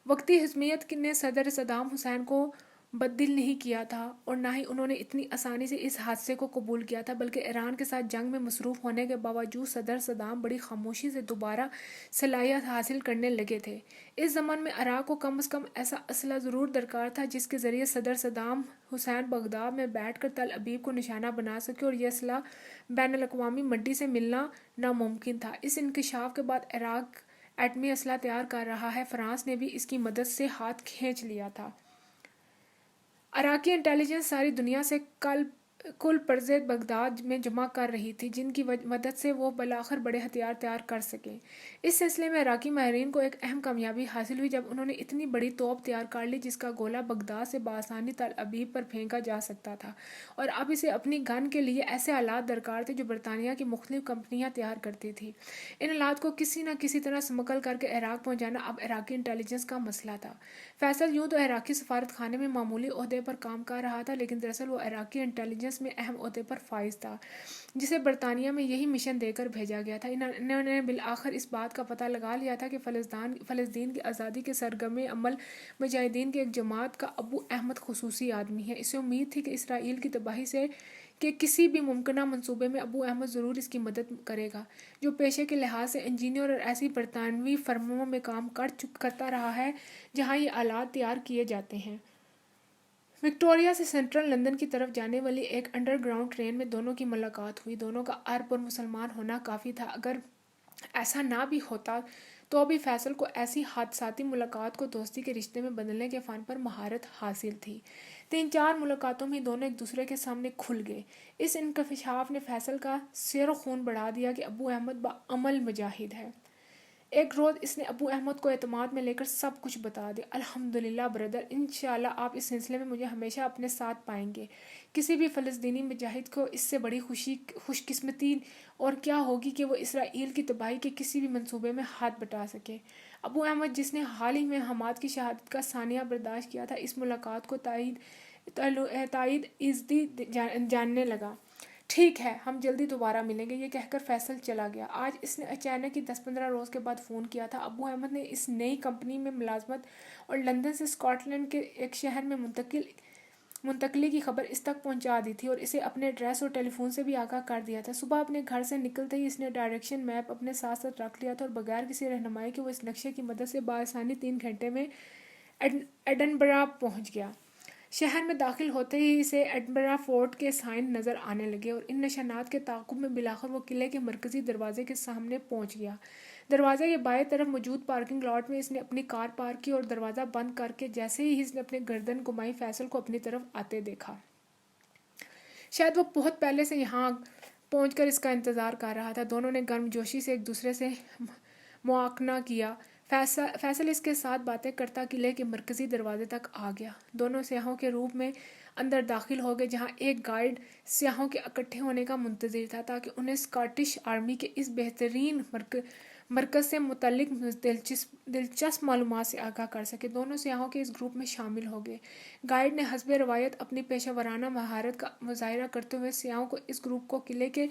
Speaker 1: وقتی حزمیت نے صدر صدام حسین کو بددل نہیں کیا تھا، اور نہ ہی انہوں نے اتنی آسانی سے اس حادثے کو قبول کیا تھا، بلکہ ایران کے ساتھ جنگ میں مصروف ہونے کے باوجود صدر صدام بڑی خاموشی سے دوبارہ صلاحیت حاصل کرنے لگے تھے۔ اس زمن میں عراق کو کم از کم ایسا اسلحہ ضرور درکار تھا جس کے ذریعے صدر صدام حسین بغداد میں بیٹھ کر تل ابیب کو نشانہ بنا سکے، اور یہ اسلحہ بین الاقوامی منڈی سے ملنا ناممکن تھا۔ اس انکشاف کے بعد عراق ایٹمی اسلحہ تیار کر رہا ہے، فرانس نے بھی اس کی مدد سے ہاتھ کھینچ لیا تھا۔ عراقی انٹیلی جنس ساری دنیا سے کل پرزے بغداد میں جمع کر رہی تھی، جن کی مدد سے وہ بالآخر بڑے ہتھیار تیار کر سکیں۔ اس سلسلے میں عراقی ماہرین کو ایک اہم کامیابی حاصل ہوئی جب انہوں نے اتنی بڑی توپ تیار کر لی جس کا گولہ بغداد سے بآسانی تل ابیب پر پھینکا جا سکتا تھا، اور اب اسے اپنی گن کے لیے ایسے آلات درکار تھے جو برطانیہ کی مختلف کمپنیاں تیار کرتی تھیں۔ ان آلات کو کسی نہ کسی طرح اسمگل کر کے عراق پہنچانا اب عراقی انٹیلی جنس کا مسئلہ تھا۔ فیصل یوں تو عراقی سفارت خانے میں معمولی عہدے پر کام کر رہا تھا، لیکن دراصل وہ عراقی انٹیلی جنس میں اہم عہدے پر فائز تھا، جسے برطانیہ میں یہی مشن دے کر بھیجا گیا تھا۔ انہوں نے بالآخر اس بات کا پتہ لگا لیا تھا کہ فلسطین کی آزادی کے سرگرم عمل مجاہدین کی ایک جماعت کا ابو احمد خصوصی آدمی ہے۔ اسے امید تھی کہ اسرائیل کی تباہی کے کسی بھی ممکنہ منصوبے میں ابو احمد ضرور اس کی مدد کرے گا، جو پیشے کے لحاظ سے انجینئر اور ایسی برطانوی فرموں میں کام کرتا رہا ہے جہاں یہ آلات تیار کیے جاتے ہیں۔ وکٹوریہ سے سینٹرل لندن کی طرف جانے والی ایک انڈر گراؤنڈ ٹرین میں دونوں کی ملاقات ہوئی۔ دونوں کا عرب اور مسلمان ہونا کافی تھا۔ اگر ایسا نہ بھی ہوتا تو بھی فیصل کو ایسی حادثاتی ملاقات کو دوستی کے رشتے میں بدلنے کے فن پر مہارت حاصل تھی۔ 3-4 ملاقاتوں میں دونوں ایک دوسرے کے سامنے کھل گئے۔ اس انکشاف نے فیصل کا سیر و خون بڑھا دیا کہ ابو احمد بعمل مجاہد ہے۔ ایک روز اس نے ابو احمد کو اعتماد میں لے کر سب کچھ بتا دیا۔ الحمدللہ بردر، انشاءاللہ آپ اس سلسلے میں مجھے ہمیشہ اپنے ساتھ پائیں گے۔ کسی بھی فلسطینی مجاہد کو اس سے بڑی خوش قسمتی اور کیا ہوگی کہ وہ اسرائیل کی تباہی کے کسی بھی منصوبے میں ہاتھ بٹا سکے۔ ابو احمد، جس نے حال ہی میں حماد کی شہادت کا ثانیہ برداشت کیا تھا، اس ملاقات کو تائید ایزدی جاننے لگا۔ ٹھیک ہے، ہم جلدی دوبارہ ملیں گے، یہ کہہ کر فیصل چلا گیا۔ آج اس نے اچانک ہی 10-15 روز کے بعد فون کیا تھا۔ ابو احمد نے اس نئی کمپنی میں ملازمت اور لندن سے اسکاٹ لینڈ کے ایک شہر میں منتقلی کی خبر اس تک پہنچا دی تھی، اور اسے اپنے ایڈریس اور ٹیلی فون سے بھی آگاہ کر دیا تھا۔ صبح اپنے گھر سے نکلتے ہی اس نے ڈائریکشن میپ اپنے ساتھ رکھ لیا تھا، اور بغیر کسی رہنمائی کے وہ اس نقشے کی مدد سے بآسانی 3 گھنٹے میں ایڈنبرا پہنچ گیا۔ شہر میں داخل ہوتے ہی اسے ایڈنبرا فورٹ کے سائن نظر آنے لگے، اور ان نشانات کے تعاقب میں بالآخر وہ قلعے کے مرکزی دروازے کے سامنے پہنچ گیا۔ دروازے کے بائیں طرف موجود پارکنگ لاٹ میں اس نے اپنی کار پارک کی اور دروازہ بند کر کے جیسے ہی اس نے اپنی گردن گھمائی، فیصل کو اپنی طرف آتے دیکھا۔ شاید وہ بہت پہلے سے یہاں پہنچ کر اس کا انتظار کر رہا تھا۔ دونوں نے گرم جوشی سے ایک دوسرے سے مواخنہ کیا۔ فیصل اس کے ساتھ باتیں کرتا قلعے کے مرکزی دروازے تک آ گیا۔ دونوں سیاحوں کے روپ میں اندر داخل ہو گئے، جہاں ایک گائیڈ سیاحوں کے اکٹھے ہونے کا منتظر تھا تاکہ انہیں اسکاٹش آرمی کے اس بہترین مرکز سے متعلق دلچسپ معلومات سے آگاہ کر سکے۔ دونوں سیاحوں کے اس گروپ میں شامل ہو گئے۔ گائیڈ نے حسب روایت اپنی پیشہ ورانہ مہارت کا مظاہرہ کرتے ہوئے سیاحوں کو اس گروپ کو قلعے کے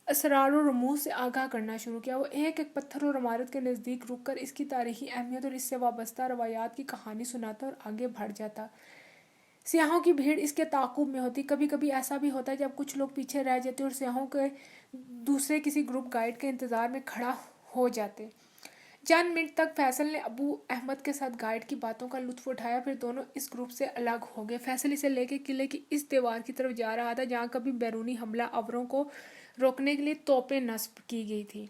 Speaker 1: اسرار و رموز سے آگاہ کرنا شروع کیا۔ وہ ایک ایک پتھر اور عمارت کے نزدیک رک کر اس کی تاریخی اہمیت اور اس سے وابستہ روایات کی کہانی سناتا اور آگے بڑھ جاتا۔ سیاحوں کی بھیڑ اس کے تعاقب میں ہوتی۔ کبھی کبھی ایسا بھی ہوتا جب کچھ لوگ پیچھے رہ جاتے اور سیاحوں کے دوسرے کسی گروپ گائیڈ کے انتظار میں کھڑا ہو جاتے۔ چند منٹ تک فیصل نے ابو احمد کے ساتھ گائیڈ کی باتوں کا لطف اٹھایا، پھر دونوں اس گروپ سے الگ ہو گئے۔ فیصل اسے لے کے قلعے کی اس دیوار کی طرف جا رہا تھا جہاں کبھی بیرونی حملہ آوروں کو روکنے کے لیے توپیں نصب کی گئی تھی۔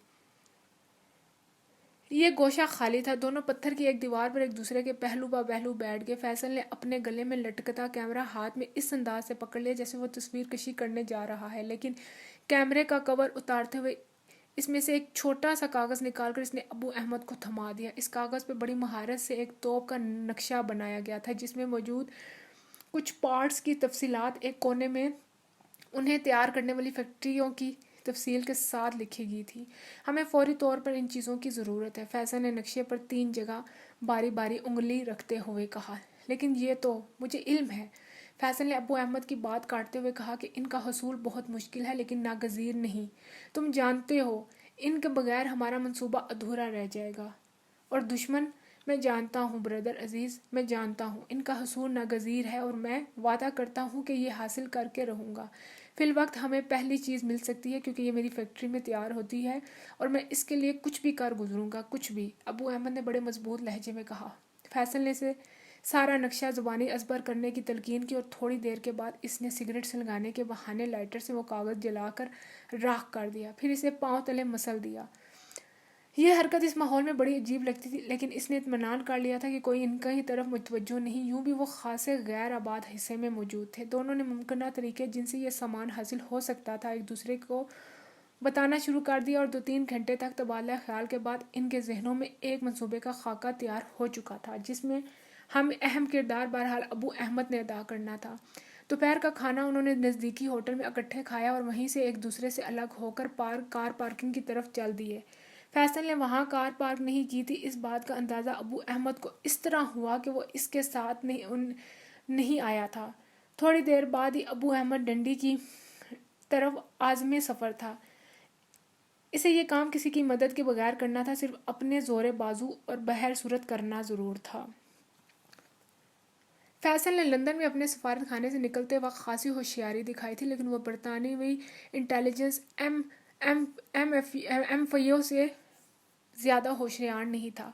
Speaker 1: یہ گوشہ خالی تھا۔ دونوں پتھر کی ایک دیوار پر ایک دوسرے کے پہلو بہ پہلو بیٹھ گئے۔ فیصل نے اپنے گلے میں لٹکتا کیمرہ ہاتھ میں اس انداز سے پکڑ لیا جیسے وہ تصویر کشی کرنے جا رہا ہے، لیکن کیمرے کا کور اتارتے ہوئے اس میں سے ایک چھوٹا سا کاغذ نکال کر اس نے ابو احمد کو تھما دیا۔ اس کاغذ پہ بڑی مہارت سے ایک توپ کا نقشہ بنایا گیا تھا جس میں موجود کچھ پارٹس کی تفصیلات ایک کونے میں انہیں تیار کرنے والی فیکٹریوں کی تفصیل کے ساتھ لکھی گئی تھی۔ ہمیں فوری طور پر ان چیزوں کی ضرورت ہے، فیصل نے نقشے پر 3 جگہ باری باری انگلی رکھتے ہوئے کہا۔ لیکن یہ تو مجھے علم ہے، فیصل نے ابو احمد کی بات کاٹتے ہوئے کہا کہ ان کا حصول بہت مشکل ہے لیکن ناگزیر نہیں۔ تم جانتے ہو ان کے بغیر ہمارا منصوبہ ادھورا رہ جائے گا۔ اور دشمن، میں جانتا ہوں بردر عزیز، میں جانتا ہوں ان کا حصول ناگزیر ہے اور میں وعدہ کرتا ہوں کہ یہ حاصل کر کے رہوں گا۔ فی الوقت ہمیں پہلی چیز مل سکتی ہے کیونکہ یہ میری فیکٹری میں تیار ہوتی ہے اور میں اس کے لیے کچھ بھی کر گزروں گا، کچھ بھی، ابو احمد نے بڑے مضبوط لہجے میں کہا۔ فیصل نے اسے سارا نقشہ زبانی ازبر کرنے کی تلقین کی اور تھوڑی دیر کے بعد اس نے سگریٹ سلگانے کے بہانے لائٹر سے وہ کاغذ جلا کر راکھ کر دیا، پھر اسے پاؤں تلے مسل دیا۔ یہ حرکت اس ماحول میں بڑی عجیب لگتی تھی، لیکن اس نے اطمینان کر لیا تھا کہ کوئی ان کی طرف متوجہ نہیں۔ یوں بھی وہ خاصے غیر آباد حصے میں موجود تھے۔ دونوں نے ممکنہ طریقے جن سے یہ سامان حاصل ہو سکتا تھا ایک دوسرے کو بتانا شروع کر دیا اور 2-3 گھنٹے تک تبادلہ خیال کے بعد ان کے ذہنوں میں ایک منصوبے کا خاکہ تیار ہو چکا تھا جس میں ہم اہم کردار بہرحال ابو احمد نے ادا کرنا تھا۔ دوپہر کا کھانا انہوں نے نزدیکی ہوٹل میں اکٹھے کھایا اور وہیں سے ایک دوسرے سے الگ ہو کر کار پارکنگ کی طرف چل دیے۔ فیصل نے وہاں کار پارک نہیں کی تھی، اس بات کا اندازہ ابو احمد کو اس طرح ہوا کہ وہ اس کے ساتھ نہیں آیا تھا۔ تھوڑی دیر بعد ہی ابو احمد ڈنڈی کی طرف عازم سفر تھا۔ اسے یہ کام کسی کی مدد کے بغیر کرنا تھا، صرف اپنے زور بازو اور بہر صورت کرنا ضرور تھا۔ فیصل نے لندن میں اپنے سفارت خانے سے نکلتے وقت خاصی ہوشیاری دکھائی تھی، لیکن وہ برطانوی انٹیلیجنس M5 سے زیادہ ہوشیار نہیں تھا۔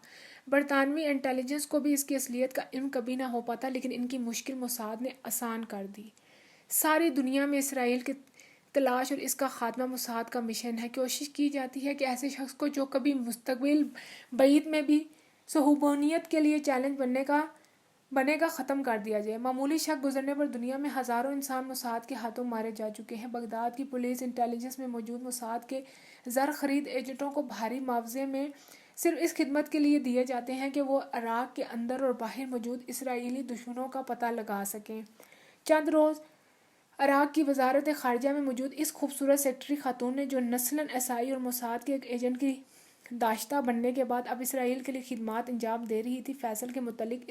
Speaker 1: برطانوی انٹیلیجنس کو بھی اس کی اصلیت کا علم کبھی نہ ہو پاتا، لیکن ان کی مشکل موساد نے آسان کر دی۔ ساری دنیا میں اسرائیل کی تلاش اور اس کا خاتمہ موساد کا مشن ہے۔ کوشش کی جاتی ہے کہ ایسے شخص کو جو کبھی مستقبل بعید میں بھی صہیونیت کے لیے چیلنج بنے گا ختم کر دیا جائے۔ معمولی شک گزرنے پر دنیا میں ہزاروں انسان موساد کے ہاتھوں مارے جا چکے ہیں۔ بغداد کی پولیس انٹیلیجنس میں موجود موساد کے زر خرید ایجنٹوں کو بھاری معاوضے میں صرف اس خدمت کے لیے دیے جاتے ہیں کہ وہ عراق کے اندر اور باہر موجود اسرائیلی دشمنوں کا پتہ لگا سکیں۔ چند روز عراق کی وزارت خارجہ میں موجود اس خوبصورت سیکرٹری خاتون نے، جو نسلاً عیسائی اور موساد کے ایک ایجنٹ کی داشتہ بننے کے بعد اب اسرائیل کے لیے خدمات انجام دے رہی تھی، فیصل کے متعلق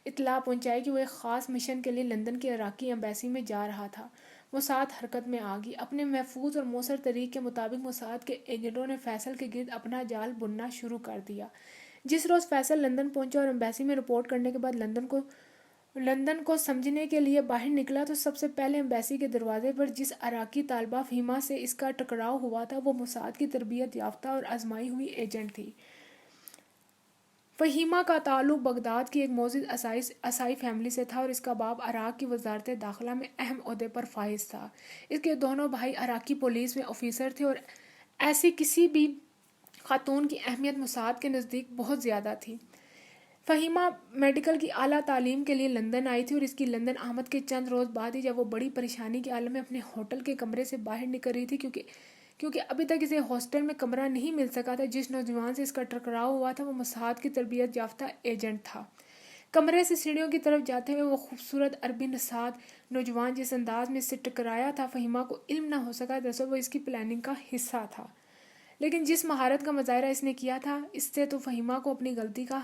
Speaker 1: اطلاع پہنچائی کہ وہ ایک خاص مشن کے لیے لندن کی عراقی ایمبیسی میں جا رہا تھا۔ موساد حرکت میں آ گئی۔ اپنے محفوظ اور مؤثر طریق کے مطابق موساد کے ایجنٹوں نے فیصل کے گرد اپنا جال بننا شروع کر دیا۔ جس روز فیصل لندن پہنچا اور ایمبیسی میں رپورٹ کرنے کے بعد لندن کو سمجھنے کے لیے باہر نکلا تو سب سے پہلے ایمبیسی کے دروازے پر جس عراقی طالبہ فہیمہ سے اس کا ٹکراؤ ہوا تھا وہ موساد کی تربیت یافتہ اور آزمائی ہوئی ایجنٹ تھی۔ فہیمہ کا تعلق بغداد کی ایک معزز عیسائی فیملی سے تھا اور اس کا باپ عراق کی وزارت داخلہ میں اہم عہدے پر فائز تھا۔ اس کے دونوں بھائی عراقی پولیس میں آفیسر تھے اور ایسی کسی بھی خاتون کی اہمیت موساد کے نزدیک بہت زیادہ تھی۔ فہیمہ میڈیکل کی اعلیٰ تعلیم کے لیے لندن آئی تھی اور اس کی لندن آمد کے چند روز بعد ہی جب وہ بڑی پریشانی کے عالم میں اپنے ہوٹل کے کمرے سے باہر نکل رہی تھی کیونکہ ابھی تک اسے ہاسٹل میں کمرہ نہیں مل سکا تھا، جس نوجوان سے اس کا ٹکراؤ ہوا تھا وہ موساد کی تربیت یافتہ ایجنٹ تھا۔ کمرے سے سیڑھیوں کی طرف جاتے ہوئے وہ خوبصورت عربی نژاد نوجوان جس انداز میں اس سے ٹکرایا تھا فہیمہ کو علم نہ ہو سکا، دراصل وہ اس کی پلاننگ کا حصہ تھا۔ لیکن جس مہارت کا مظاہرہ اس نے کیا تھا، اس سے تو فہیمہ کو اپنی غلطی کا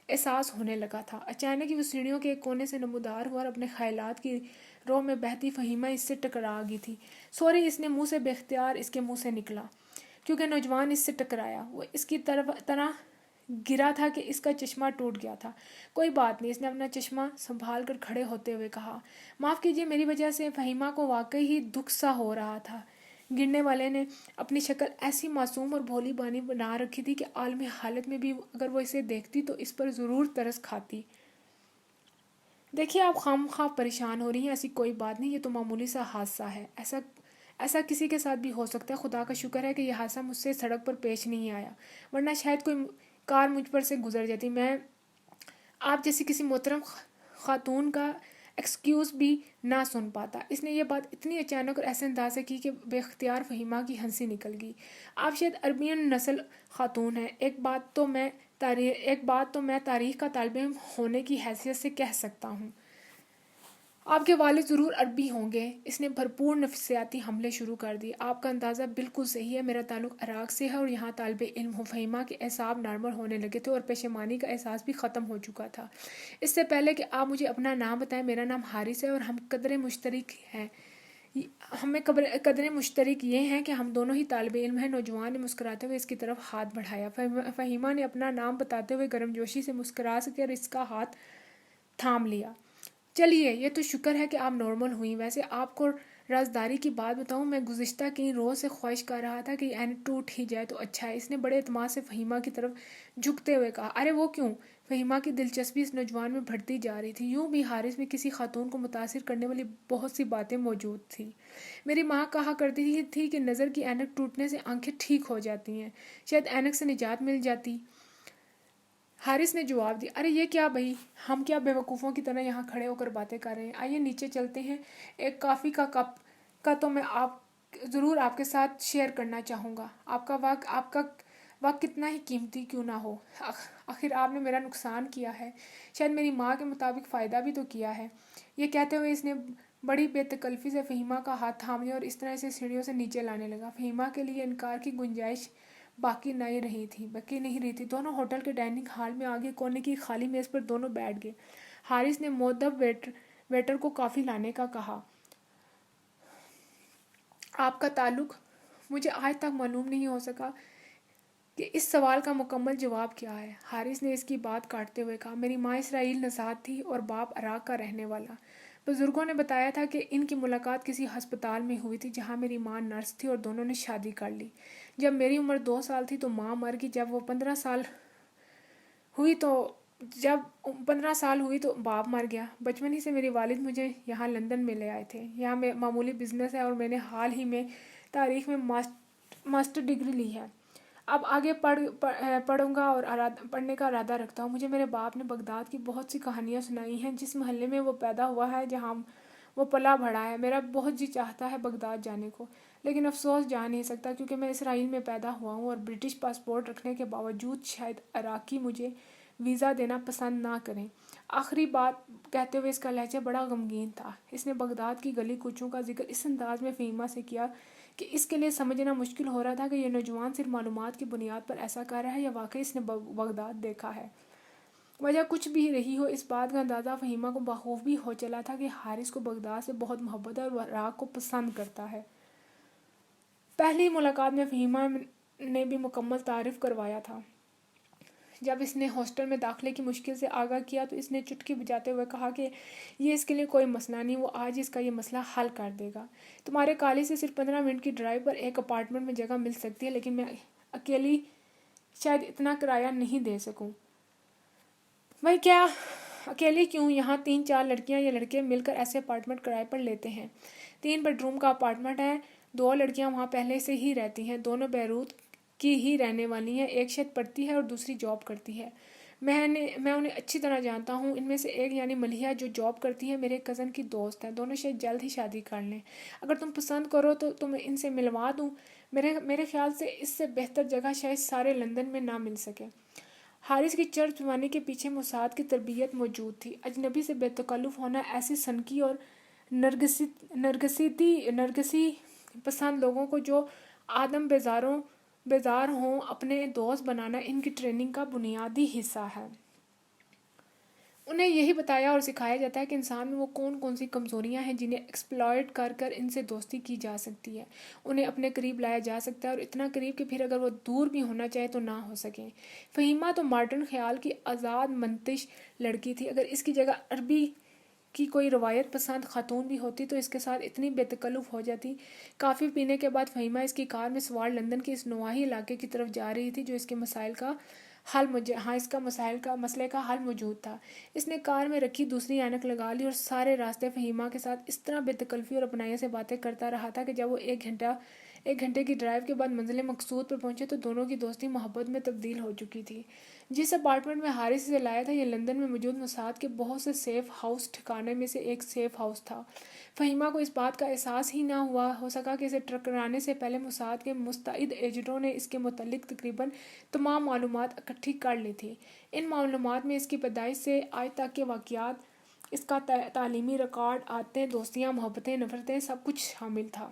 Speaker 1: احساس ہونے لگا تھا۔ اچانک ہی وہ سیڑھیوں کے ایک کونے سے نمودار ہوا اور اپنے خیالات کی رو میں بہتی فہیمہ اس سے ٹکرا گئی تھی۔ سوری، اس نے منہ سے بے اختیار اس کے منہ سے نکلا، کیونکہ نوجوان اس سے ٹکرایا۔ وہ اس کی طرح گرا تھا کہ اس کا چشمہ ٹوٹ گیا تھا۔ کوئی بات نہیں، اس نے اپنا چشمہ سنبھال کر کھڑے ہوتے ہوئے کہا۔ معاف کیجیے، میری وجہ سے فہیمہ کو واقعی ہی دکھ سا ہو رہا تھا۔ گرنے والے نے اپنی شکل ایسی معصوم اور بھولی بانی بنا رکھی تھی کہ عالمی حالت میں بھی اگر وہ اسے دیکھتی تو اس پر ضرور ترس کھاتی۔ دیکھیے، آپ خام خواہ پریشان ہو رہی ہیں، ایسی کوئی بات نہیں، یہ تو معمولی سا حادثہ ہے۔ ایسا کسی کے ساتھ بھی ہو سکتا ہے۔ خدا کا شکر ہے کہ یہ حادثہ مجھ سے سڑک پر پیش نہیں آیا، ورنہ شاید کوئی کار مجھ پر سے گزر جاتی۔ میں آپ جیسی کسی محترم خاتون کا ایکسکیوز بھی نہ سن پاتا۔ اس نے یہ بات اتنی اچانک اور ایسے انداز سے کی کہ بے اختیار فہیمہ کی ہنسی نکل گئی۔ آپ شاید عربین نسل خاتون ہیں، ایک بات تو میں تاریخ کا طالب علم ہونے کی حیثیت سے کہہ سکتا ہوں۔ آپ کے والد ضرور عربی ہوں گے۔ اس نے بھرپور نفسیاتی حملے شروع کر دیے۔ آپ کا اندازہ بالکل صحیح ہے، میرا تعلق عراق سے ہے اور یہاں طالب علم ہوں۔ فہیمہ کے اعصاب نارمل ہونے لگے تھے اور پشیمانی کا احساس بھی ختم ہو چکا تھا۔ اس سے پہلے کہ آپ مجھے اپنا نام بتائیں، میرا نام حارث ہے اور ہم قدرے مشترک ہیں۔ ہمیں قدرے مشترک یہ ہیں کہ ہم دونوں ہی طالب علم ہیں۔ نوجوان نے مسکراتے ہوئے اس کی طرف ہاتھ بڑھایا۔ فہیمہ نے اپنا نام بتاتے ہوئے گرم جوشی سے مسکرا کر اس کا ہاتھ تھام لیا۔ چلیے، یہ تو شکر ہے کہ آپ نارمل ہوئیں۔ ویسے آپ کو رازداری کی بات بتاؤں، میں گزشتہ کئی روز سے خواہش کر رہا تھا کہ یہ عینک ٹوٹ ہی جائے تو اچھا ہے۔ اس نے بڑے اعتماد سے فہیمہ کی طرف جھکتے ہوئے کہا۔ ارے وہ کیوں؟ فہیمہ کی دلچسپی اس نوجوان میں بڑھتی جا رہی تھی۔ یوں بھی حارث میں کسی خاتون کو متاثر کرنے والی بہت سی باتیں موجود تھیں۔ میری ماں کہا کرتی تھی کہ نظر کی عینک ٹوٹنے سے آنکھیں ٹھیک ہو جاتی ہیں، شاید عینک سے نجات مل جاتی۔ حارث نے جواب دیا۔ ارے یہ کیا بھئی، ہم کیا بے وقوفوں کی طرح یہاں کھڑے ہو کر باتیں کر رہے ہیں؟ آئیے نیچے چلتے ہیں۔ ایک کافی کا کپ کا تو میں ضرور آپ کے ساتھ شیئر کرنا چاہوں گا۔ آپ کا وقت کتنا ہی قیمتی کیوں نہ ہو، آخر آپ نے میرا نقصان کیا ہے، شاید میری ماں کے مطابق فائدہ بھی تو کیا ہے۔ یہ کہتے ہوئے اس نے بڑی بے تکلفی سے فہیمہ کا ہاتھ تھام لیا اور اس طرح سے سیڑھیوں سے نیچے لانے لگا۔ فہیمہ کے لیے انکار کی گنجائش باقی نہیں رہی تھی۔ دونوں ہوٹل کے ڈائننگ ہال میں آگے کونے کی خالی میز پر دونوں بیٹھ گئے۔ حارث نے مؤدب ویٹر کو کافی لانے کا کہا۔ آپ کا تعلق؟ مجھے آج تک معلوم نہیں ہو سکا کہ اس سوال کا مکمل جواب کیا ہے۔ حارث نے اس کی بات کاٹتے ہوئے کہا۔ میری ماں اسرائیل نژاد تھی اور باپ عراق کا رہنے والا۔ بزرگوں نے بتایا تھا کہ ان کی ملاقات کسی ہسپتال میں ہوئی تھی جہاں میری ماں نرس تھی اور دونوں نے شادی کر لی۔ جب میری عمر 2 سال تھی تو ماں مر گئی۔ جب 15 سال ہوئی تو باپ مر گیا۔ بچپن ہی سے میرے والد مجھے یہاں لندن میں لے آئے تھے۔ یہاں میں معمولی بزنس ہے اور میں نے حال ہی میں تاریخ میں ماسٹر ڈگری لی ہے۔ اب آگے پڑھوں گا اور پڑھنے کا ارادہ رکھتا ہوں۔ مجھے میرے باپ نے بغداد کی بہت سی کہانیاں سنائی ہیں، جس محلے میں وہ پیدا ہوا ہے، جہاں وہ پلا بڑھا ہے۔ میرا بہت جی چاہتا ہے بغداد جانے کو، لیکن افسوس جا نہیں سکتا کیونکہ میں اسرائیل میں پیدا ہوا ہوں اور برٹش پاسپورٹ رکھنے کے باوجود شاید عراقی مجھے ویزا دینا پسند نہ کریں۔ آخری بات کہتے ہوئے اس کا لہجہ بڑا غمگین تھا۔ اس نے بغداد کی گلی کوچوں کا ذکر اس انداز میں فہیمہ سے کیا کہ اس کے لیے سمجھنا مشکل ہو رہا تھا کہ یہ نوجوان صرف معلومات کی بنیاد پر ایسا کر رہا ہے یا واقعی اس نے بغداد دیکھا ہے۔ وجہ کچھ بھی رہی ہو، اس بات کا اندازہ فہیمہ کو بخوبی ہو چلا تھا کہ حارث کو بغداد سے بہت محبت ہے اور وہ عراق کو پسند کرتا ہے۔ پہلی ملاقات میں فہیمہ نے بھی مکمل تعارف کروایا تھا۔ جب اس نے ہاسٹل میں داخلے کی مشکل سے آگاہ کیا تو اس نے چٹکی بجاتے ہوئے کہا کہ یہ اس کے لیے کوئی مسئلہ نہیں، وہ آج اس کا یہ مسئلہ حل کر دے گا۔ تمہارے کالج سے صرف 15 منٹ کی ڈرائیو پر ایک اپارٹمنٹ میں جگہ مل سکتی ہے، لیکن میں اکیلی شاید اتنا کرایہ نہیں دے سکوں۔ بھئی کیا اکیلی کیوں؟ یہاں 3-4 لڑکیاں یا لڑکے مل کر ایسے اپارٹمنٹ کرائے پر لیتے ہیں۔ 3 بیڈ روم کا اپارٹمنٹ ہے، 2 لڑکیاں وہاں پہلے سے ہی رہتی ہیں، دونوں بیروت کی ہی رہنے والی ہیں، ایک شاید پڑھتی ہے اور دوسری جاب کرتی ہے۔ میں انہیں اچھی طرح جانتا ہوں. ان میں سے ایک یعنی ملیحہ جو جاب کرتی ہے میرے کزن کی دوست ہے. دونوں شاید جلد ہی شادی کر لیں. اگر تم پسند کرو تو تمہیں ان سے ملوا دوں. میرے خیال سے اس سے بہتر جگہ شاید سارے لندن میں نہ مل سکے. حارث کی چرب زبانی کے پیچھے مساعد کی تربیت موجود تھی. اجنبی سے بے تکلف ہونا ایسی سنکی اور نرگسی پسند لوگوں کو جو آدم بیزار ہوں اپنے دوست بنانا ان کی ٹریننگ کا بنیادی حصہ ہے. انہیں یہی بتایا اور سکھایا جاتا ہے کہ انسان میں وہ کون کون سی کمزوریاں ہیں جنہیں ایکسپلائٹ کر کر ان سے دوستی کی جا سکتی ہے. انہیں اپنے قریب لایا جا سکتا ہے اور اتنا قریب کہ پھر اگر وہ دور بھی ہونا چاہے تو نہ ہو سکیں. فہیمہ تو ماڈرن خیال کی آزاد منتش لڑکی تھی. اگر اس کی جگہ عربی کی کوئی روایت پسند خاتون بھی ہوتی تو اس کے ساتھ اتنی بے تکلف ہو جاتی. کافی پینے کے بعد فہیمہ اس کی کار میں سوار لندن کے اس نواحی علاقے کی طرف جا رہی تھی جو اس کے مسئلے کا حل موجود تھا. اس نے کار میں رکھی دوسری اینک لگا لی اور سارے راستے فہیمہ کے ساتھ اس طرح بے تکلفی اور اپنائی سے باتیں کرتا رہا تھا کہ جب وہ ایک گھنٹے کی ڈرائیو کے بعد منزل مقصود پر پہنچے تو دونوں کی دوستی محبت میں تبدیل ہو چکی تھی. جس اپارٹمنٹ میں حارث اسے لایا تھا یہ لندن میں موجود مساعد کے بہت سے سیف ہاؤس ٹھکانے میں سے ایک سیف ہاؤس تھا. فہیمہ کو اس بات کا احساس ہی نہ ہو سکا کہ اسے ٹکرانے سے پہلے مساعد کے مستعد ایجنٹوں نے اس کے متعلق تقریباً تمام معلومات اکٹھی کر لی تھی. ان معلومات میں اس کی پیدائش سے آج تک کے واقعات، اس کا تعلیمی ریکارڈ، عادتیں، دوستیاں، محبتیں، نفرتیں، سب کچھ شامل تھا.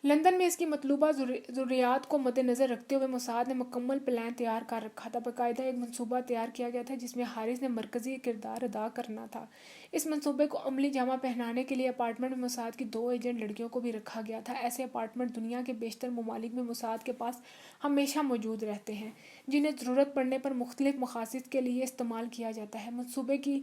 Speaker 1: لندن میں اس کی مطلوبہ ضروریات کو مد نظر رکھتے ہوئے مساعد نے مکمل پلان تیار کر رکھا تھا. باقاعدہ ایک منصوبہ تیار کیا گیا تھا جس میں حارث نے مرکزی کردار ادا کرنا تھا. اس منصوبے کو عملی جامہ پہنانے کے لیے اپارٹمنٹ میں مساعد کی 2 ایجنٹ لڑکیوں کو بھی رکھا گیا تھا. ایسے اپارٹمنٹ دنیا کے بیشتر ممالک میں مساعد کے پاس ہمیشہ موجود رہتے ہیں جنہیں ضرورت پڑنے پر مختلف مقاصد کے لیے استعمال کیا جاتا ہے. منصوبے کی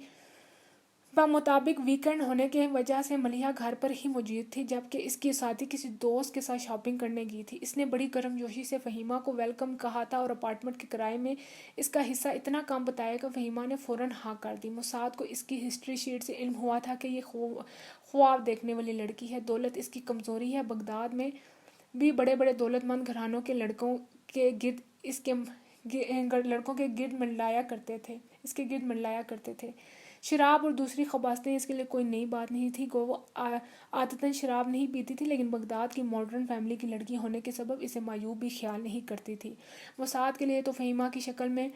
Speaker 1: مطابق ویکنڈ ہونے کی وجہ سے ملیحہ گھر پر ہی موجود تھی جبکہ اس کی ساتھی کسی دوست کے ساتھ شاپنگ کرنے گئی تھی. اس نے بڑی گرم جوشی سے فہیمہ کو ویلکم کہا تھا اور اپارٹمنٹ کے کرائے میں اس کا حصہ اتنا کم بتایا کہ فہیمہ نے فوراً ہاں کر دی. مساعد کو اس کی ہسٹری شیٹ سے علم ہوا تھا کہ یہ خواب دیکھنے والی لڑکی ہے. دولت اس کی کمزوری ہے. بغداد میں بھی بڑے بڑے دولت مند گھرانوں کے لڑکوں کے گرد منڈلایا کرتے تھے. شراب اور دوسری خباثتیں اس کے لیے کوئی نئی بات نہیں تھی. وہ عادتاً شراب نہیں پیتی تھی لیکن بغداد کی ماڈرن فیملی کی لڑکی ہونے کے سبب اسے معیوب بھی خیال نہیں کرتی تھی. مساعد کے لیے تو فہیمہ کی شکل میں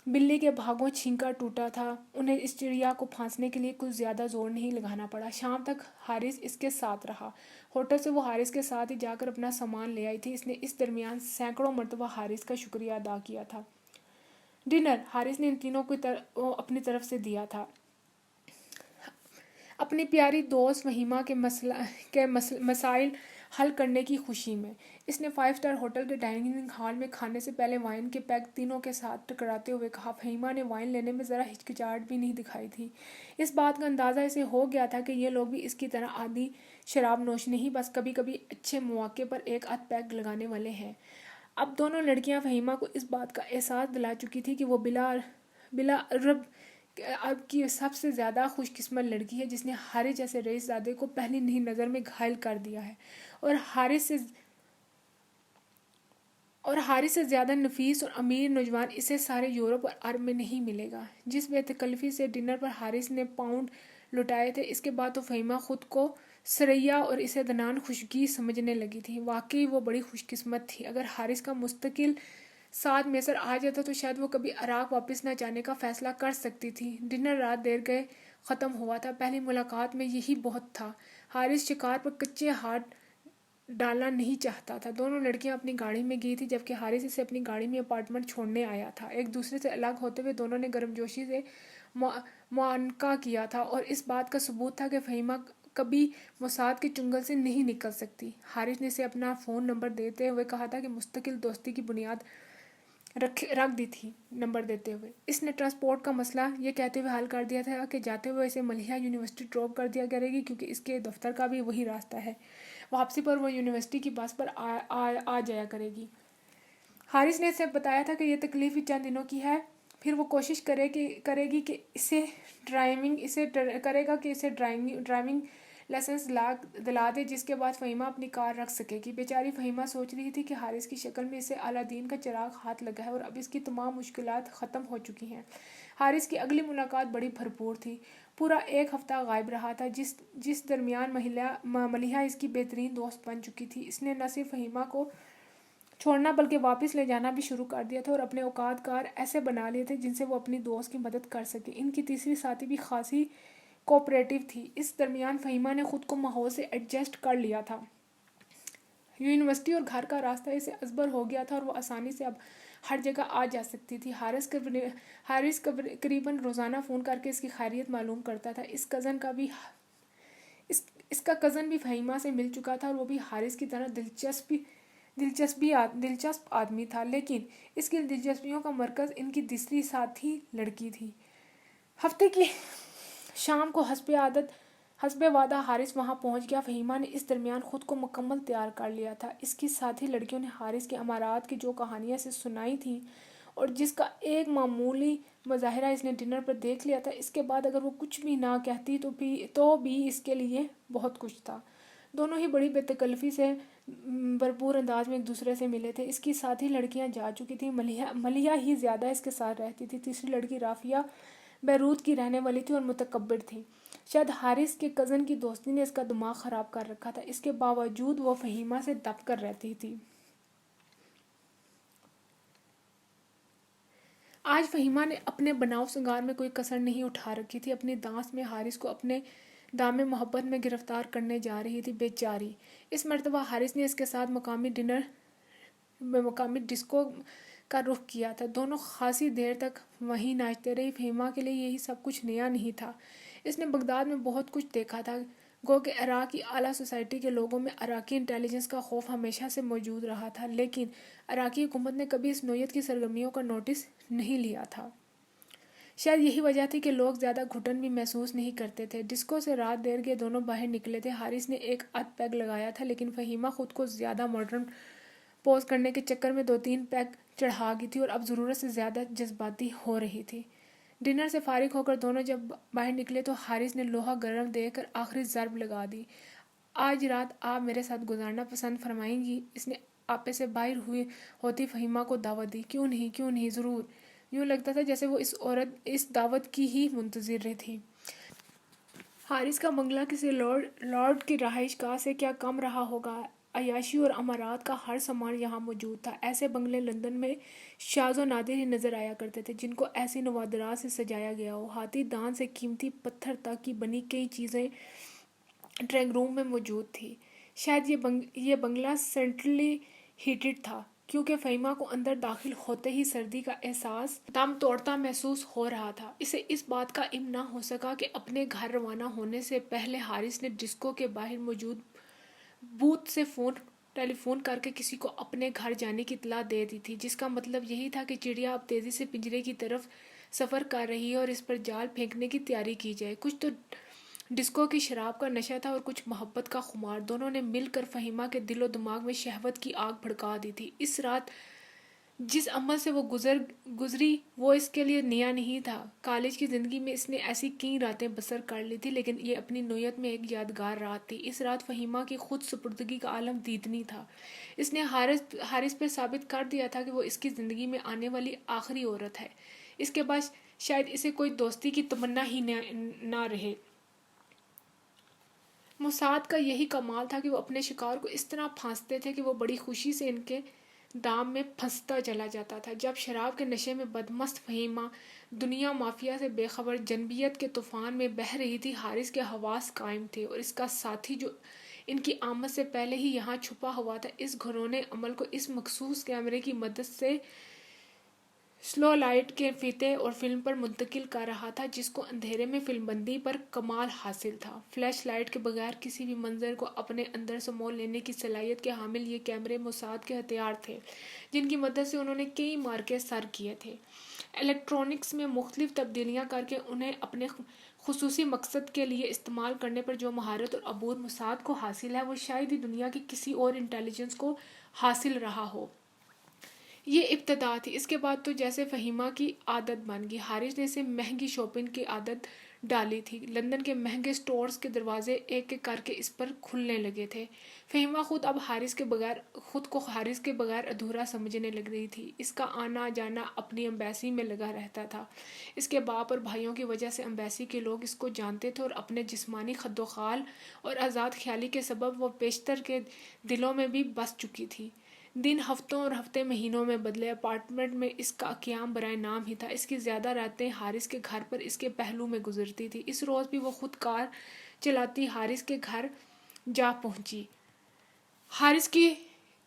Speaker 1: بلی کے بھاگوں چھینکا ٹوٹا تھا. انہیں اس چڑیا کو پھانسنے کے لیے کچھ زیادہ زور نہیں لگانا پڑا. شام تک حارث اس کے ساتھ رہا. ہوٹل سے وہ حارث کے ساتھ ہی جا کر اپنا سامان لے آئی تھی. اس نے اس درمیان سینکڑوں مرتبہ حارث کا شکریہ ادا کیا تھا. ڈنر حارث نے ان تینوں کو اپنی طرف سے دیا تھا اپنی پیاری دوست فہیمہ کے مسائل حل کرنے کی خوشی میں. اس نے 5 اسٹار ہوٹل کے ڈائننگ ہال میں کھانے سے پہلے وائن کے پیک تینوں کے ساتھ ٹکراتے ہوئے کہا. فہیمہ نے وائن لینے میں ذرا ہچکچاہٹ بھی نہیں دکھائی تھی. اس بات کا اندازہ اسے ہو گیا تھا کہ یہ لوگ بھی اس کی طرح عادی شراب نوش نہیں، بس کبھی کبھی اچھے مواقع پر ایک آدھ پیگ لگانے والے ہیں. اب دونوں لڑکیاں فہیمہ کو اس بات کا احساس دلا چکی تھی کہ وہ بلا عرب اب کی سب سے زیادہ خوش قسمت لڑکی ہے جس نے حارث جیسے رئیس زادے کو پہلی نظر میں گھائل کر دیا ہے، اور حارث سے زیادہ نفیس اور امیر نوجوان اسے سارے یورپ اور عرب میں نہیں ملے گا. جس بے تکلفی سے ڈنر پر حارث نے پاؤنڈ لٹائے تھے اس کے بعد تو فہیمہ خود کو ثریا اور اسے دنان خوشگی سمجھنے لگی تھی. واقعی وہ بڑی خوش قسمت تھی. اگر حارث کا مستقل ساتھ میسر آ جاتا تو شاید وہ کبھی عراق واپس نہ جانے کا فیصلہ کر سکتی تھی. ڈنر رات دیر گئے ختم ہوا تھا. پہلی ملاقات میں یہی بہت تھا. حارث شکار پر کچے ہاتھ ڈالنا نہیں چاہتا تھا. دونوں لڑکیاں اپنی گاڑی میں گئی تھی جبکہ حارث اسے اپنی گاڑی میں اپارٹمنٹ چھوڑنے آیا تھا. ایک دوسرے سے الگ ہوتے ہوئے دونوں نے گرمجوشی سے معانقہ کیا تھا اور اس بات کا ثبوت تھا کہ فہیمہ کبھی مساعد کے چنگل سے نہیں نکل سکتی. حارث نے اسے اپنا فون نمبر دیتے ہوئے کہا تھا کہ مستقل دوستی کی بنیاد رکھ دی تھی. نمبر دیتے ہوئے اس نے ٹرانسپورٹ کا مسئلہ یہ کہتے ہوئے حل کر دیا تھا کہ جاتے ہوئے اسے ملیحہ یونیورسٹی ڈراپ کر دیا کرے گی کیونکہ اس کے دفتر کا بھی وہی راستہ ہے. واپسی پر وہ یونیورسٹی کی بس پر آ جایا کرے گی. حارث نے اسے بتایا تھا کہ یہ تکلیف ہی چند دنوں کی ہے، پھر وہ کوشش کرے گی کہ اسے ڈرائیونگ لائسنس دلا دے جس کے بعد فہیمہ اپنی کار رکھ سکے گی۔ بیچاری فہیمہ سوچ رہی تھی کہ حارث کی شکل میں اسے اعلیٰ دین کا چراغ ہاتھ لگا ہے اور اب اس کی تمام مشکلات ختم ہو چکی ہیں۔ حارث کی اگلی ملاقات بڑی بھرپور تھی۔ پورا ایک ہفتہ غائب رہا تھا جس درمیان ملیحہ اس کی بہترین دوست بن چکی تھی۔ اس نے نہ صرف فہیمہ کو چھوڑنا بلکہ واپس لے جانا بھی شروع کر دیا تھا اور اپنے اوقات کار ایسے بنا لیے تھے جن سے وہ اپنی دوست کی مدد کر سکے۔ ان کی تیسری ساتھی بھی خاصی کوآپریٹو تھی۔ اس درمیان فہیمہ نے خود کو ماحول سے ایڈجسٹ کر لیا تھا۔ یونیورسٹی اور گھر کا راستہ اسے ازبر ہو گیا تھا اور وہ آسانی سے اب ہر جگہ آ جا سکتی تھی۔ حارث قریباً روزانہ فون کر کے اس کی خیریت معلوم کرتا تھا۔ اس کا کزن بھی فہیمہ سے مل چکا تھا اور وہ بھی حارث کی طرح دلچسپ آدمی تھا، لیکن اس کی دلچسپیوں کا مرکز ان کی تیسری ساتھی لڑکی تھی۔ ہفتے کی شام کو حسب وعدہ حارث وہاں پہنچ گیا۔ فہیمہ نے اس درمیان خود کو مکمل تیار کر لیا تھا۔ اس کی ساتھی لڑکیوں نے حارث کے امارات کی جو کہانیاں اسے سنائی تھیں اور جس کا ایک معمولی مظاہرہ اس نے ڈنر پر دیکھ لیا تھا، اس کے بعد اگر وہ کچھ بھی نہ کہتی تو بھی اس کے لیے بہت کچھ تھا۔ دونوں ہی بڑی بے تکلفی سے بھرپور انداز میں ایک دوسرے سے ملے تھے۔ اس کی ساتھی لڑکیاں جا چکی تھیں، ملیحہ ہی زیادہ اس کے ساتھ رہتی تھی۔ تیسری لڑکی رافعہ بیروت کی رہنے والی تھی اور متکبر تھی۔ شاید حارث کے کزن کی دوستی نے اس کا دماغ خراب کر رکھا تھا، اس کے باوجود وہ فہیمہ سے دب کر رہتی تھی۔ آج فہیمہ نے اپنے بناؤ سنگار میں کوئی کسر نہیں اٹھا رکھی تھی۔ اپنی دانس میں حارث کو اپنے دام محبت میں گرفتار کرنے جا رہی تھی۔ بیچاری! اس مرتبہ حارث نے اس کے ساتھ مقامی ڈسکو کا رخ کیا تھا۔ دونوں خاصی دیر تک وہیں ناچتے رہے۔ فہیمہ کے لیے یہی سب کچھ نیا نہیں تھا۔ اس نے بغداد میں بہت کچھ دیکھا تھا، گو کہ عراق کی اعلیٰ سوسائٹی کے لوگوں میں عراقی انٹیلیجنس کا خوف ہمیشہ سے موجود رہا تھا، لیکن عراقی حکومت نے کبھی اس نوعیت کی سرگرمیوں کا نوٹس نہیں لیا تھا۔ شاید یہی وجہ تھی کہ لوگ زیادہ گھٹن بھی محسوس نہیں کرتے تھے۔ ڈسکو سے رات دیر کے دونوں باہر نکلے تھے۔ حارث نے ایک پیگ لگایا تھا، لیکن فہیمہ خود کو زیادہ ماڈرن پوز کرنے کے چکر میں 2-3 پیگ چڑھا گئی تھی اور اب ضرورت سے زیادہ جذباتی ہو رہی تھی۔ ڈنر سے فارغ ہو کر دونوں جب باہر نکلے تو حارث نے لوہا گرم دے کر آخری ضرب لگا دی۔ آج رات آپ میرے ساتھ گزارنا پسند فرمائیں گی؟ اس نے آپے سے باہر ہوتی فہیمہ کو دعوت دی۔ کیوں نہیں، ضرور۔ یوں لگتا تھا جیسے وہ اس دعوت کی ہی منتظر تھی۔ حارث کا بنگلہ کسی لارڈ کی رہائش گاہ سے کیا کم رہا ہوگا؟ عیاشی اور امارات کا ہر سامان یہاں موجود تھا۔ ایسے بنگلے لندن میں شاذ و نادر ہی نظر آیا کرتے تھے جن کو ایسی نوادرات سے سجایا گیا ہو۔ ہاتھی دان سے قیمتی پتھر تک کی بنی کئی چیزیں ڈرائنگ روم میں موجود تھیں۔ شاید یہ بنگلہ سینٹرلی ہیٹڈ تھا، کیونکہ فہیمہ کو اندر داخل ہوتے ہی سردی کا احساس دم توڑتا محسوس ہو رہا تھا۔ اسے اس بات کا علم نہ ہو سکا کہ اپنے گھر روانہ ہونے سے پہلے حارث نے ڈسکو کے باہر موجود بوتھ سے ٹیلی فون کر کے کسی کو اپنے گھر جانے کی اطلاع دے دی تھی، جس کا مطلب یہی تھا کہ چڑیا اب تیزی سے پنجرے کی طرف سفر کر رہی ہے اور اس پر جال پھینکنے کی تیاری کی جائے۔ کچھ تو ڈسکو کی شراب کا نشہ تھا اور کچھ محبت کا خمار۔ دونوں نے مل کر فہیمہ کے دل و دماغ میں شہوت کی آگ بھڑکا دی تھی۔ اس رات جس عمل سے وہ گزری وہ اس کے لیے نیا نہیں تھا۔ کالج کی زندگی میں اس نے ایسی کئی راتیں بسر کر لی تھی، لیکن یہ اپنی نوعیت میں ایک یادگار رات تھی۔ اس رات فہیمہ کی خود سپردگی کا عالم دیدنی تھا۔ اس نے حارث پر ثابت کر دیا تھا کہ وہ اس کی زندگی میں آنے والی آخری عورت ہے۔ اس کے بعد شاید اسے کوئی دوستی کی تمنا ہی نہ رہے۔ موساد کا یہی کمال تھا کہ وہ اپنے شکار کو اس طرح پھانستے تھے کہ وہ بڑی خوشی سے ان کے دام میں پھنستا چلا جاتا تھا۔ جب شراب کے نشے میں بدمست فہیمہ دنیا مافیا سے بے خبر جنبیت کے طوفان میں بہہ رہی تھی، حارث کے حواس قائم تھے اور اس کا ساتھی جو ان کی آمد سے پہلے ہی یہاں چھپا ہوا تھا، اس گھرونے عمل کو اس مخصوص کیمرے کی مدد سے سلو لائٹ کے فیتے اور فلم پر منتقل کر رہا تھا، جس کو اندھیرے میں فلم بندی پر کمال حاصل تھا۔ فلیش لائٹ کے بغیر کسی بھی منظر کو اپنے اندر سمو لینے کی صلاحیت کے حامل یہ کیمرے موساد کے ہتھیار تھے، جن کی مدد سے انہوں نے کئی معرکے سر کیے تھے۔ الیکٹرونکس میں مختلف تبدیلیاں کر کے انہیں اپنے خصوصی مقصد کے لیے استعمال کرنے پر جو مہارت اور عبور موساد کو حاصل ہے، وہ شاید ہی دنیا کی کسی اور انٹیلیجنس کو حاصل رہا ہو۔ یہ ابتدا تھی۔ اس کے بعد تو جیسے فہیمہ کی عادت بن گئی۔ حارث نے اسے مہنگی شاپنگ کی عادت ڈالی تھی۔ لندن کے مہنگے سٹورز کے دروازے ایک ایک کر کے اس پر کھلنے لگے تھے۔ فہیمہ خود کو حارث کے بغیر ادھورا سمجھنے لگ رہی تھی۔ اس کا آنا جانا اپنی امبیسی میں لگا رہتا تھا۔ اس کے باپ اور بھائیوں کی وجہ سے امبیسی کے لوگ اس کو جانتے تھے اور اپنے جسمانی خد و خال اور آزاد خیالی کے سبب وہ بیشتر کے دلوں میں بھی بس چکی تھی۔ دن ہفتوں اور ہفتے مہینوں میں بدلے، اپارٹمنٹ میں اس کا قیام برائے نام ہی تھا۔ اس کی زیادہ راتیں حارث کے گھر پر اس کے پہلو میں گزرتی تھی۔ اس روز بھی وہ خود کار چلاتی حارث کے گھر جا پہنچی۔ حارث کی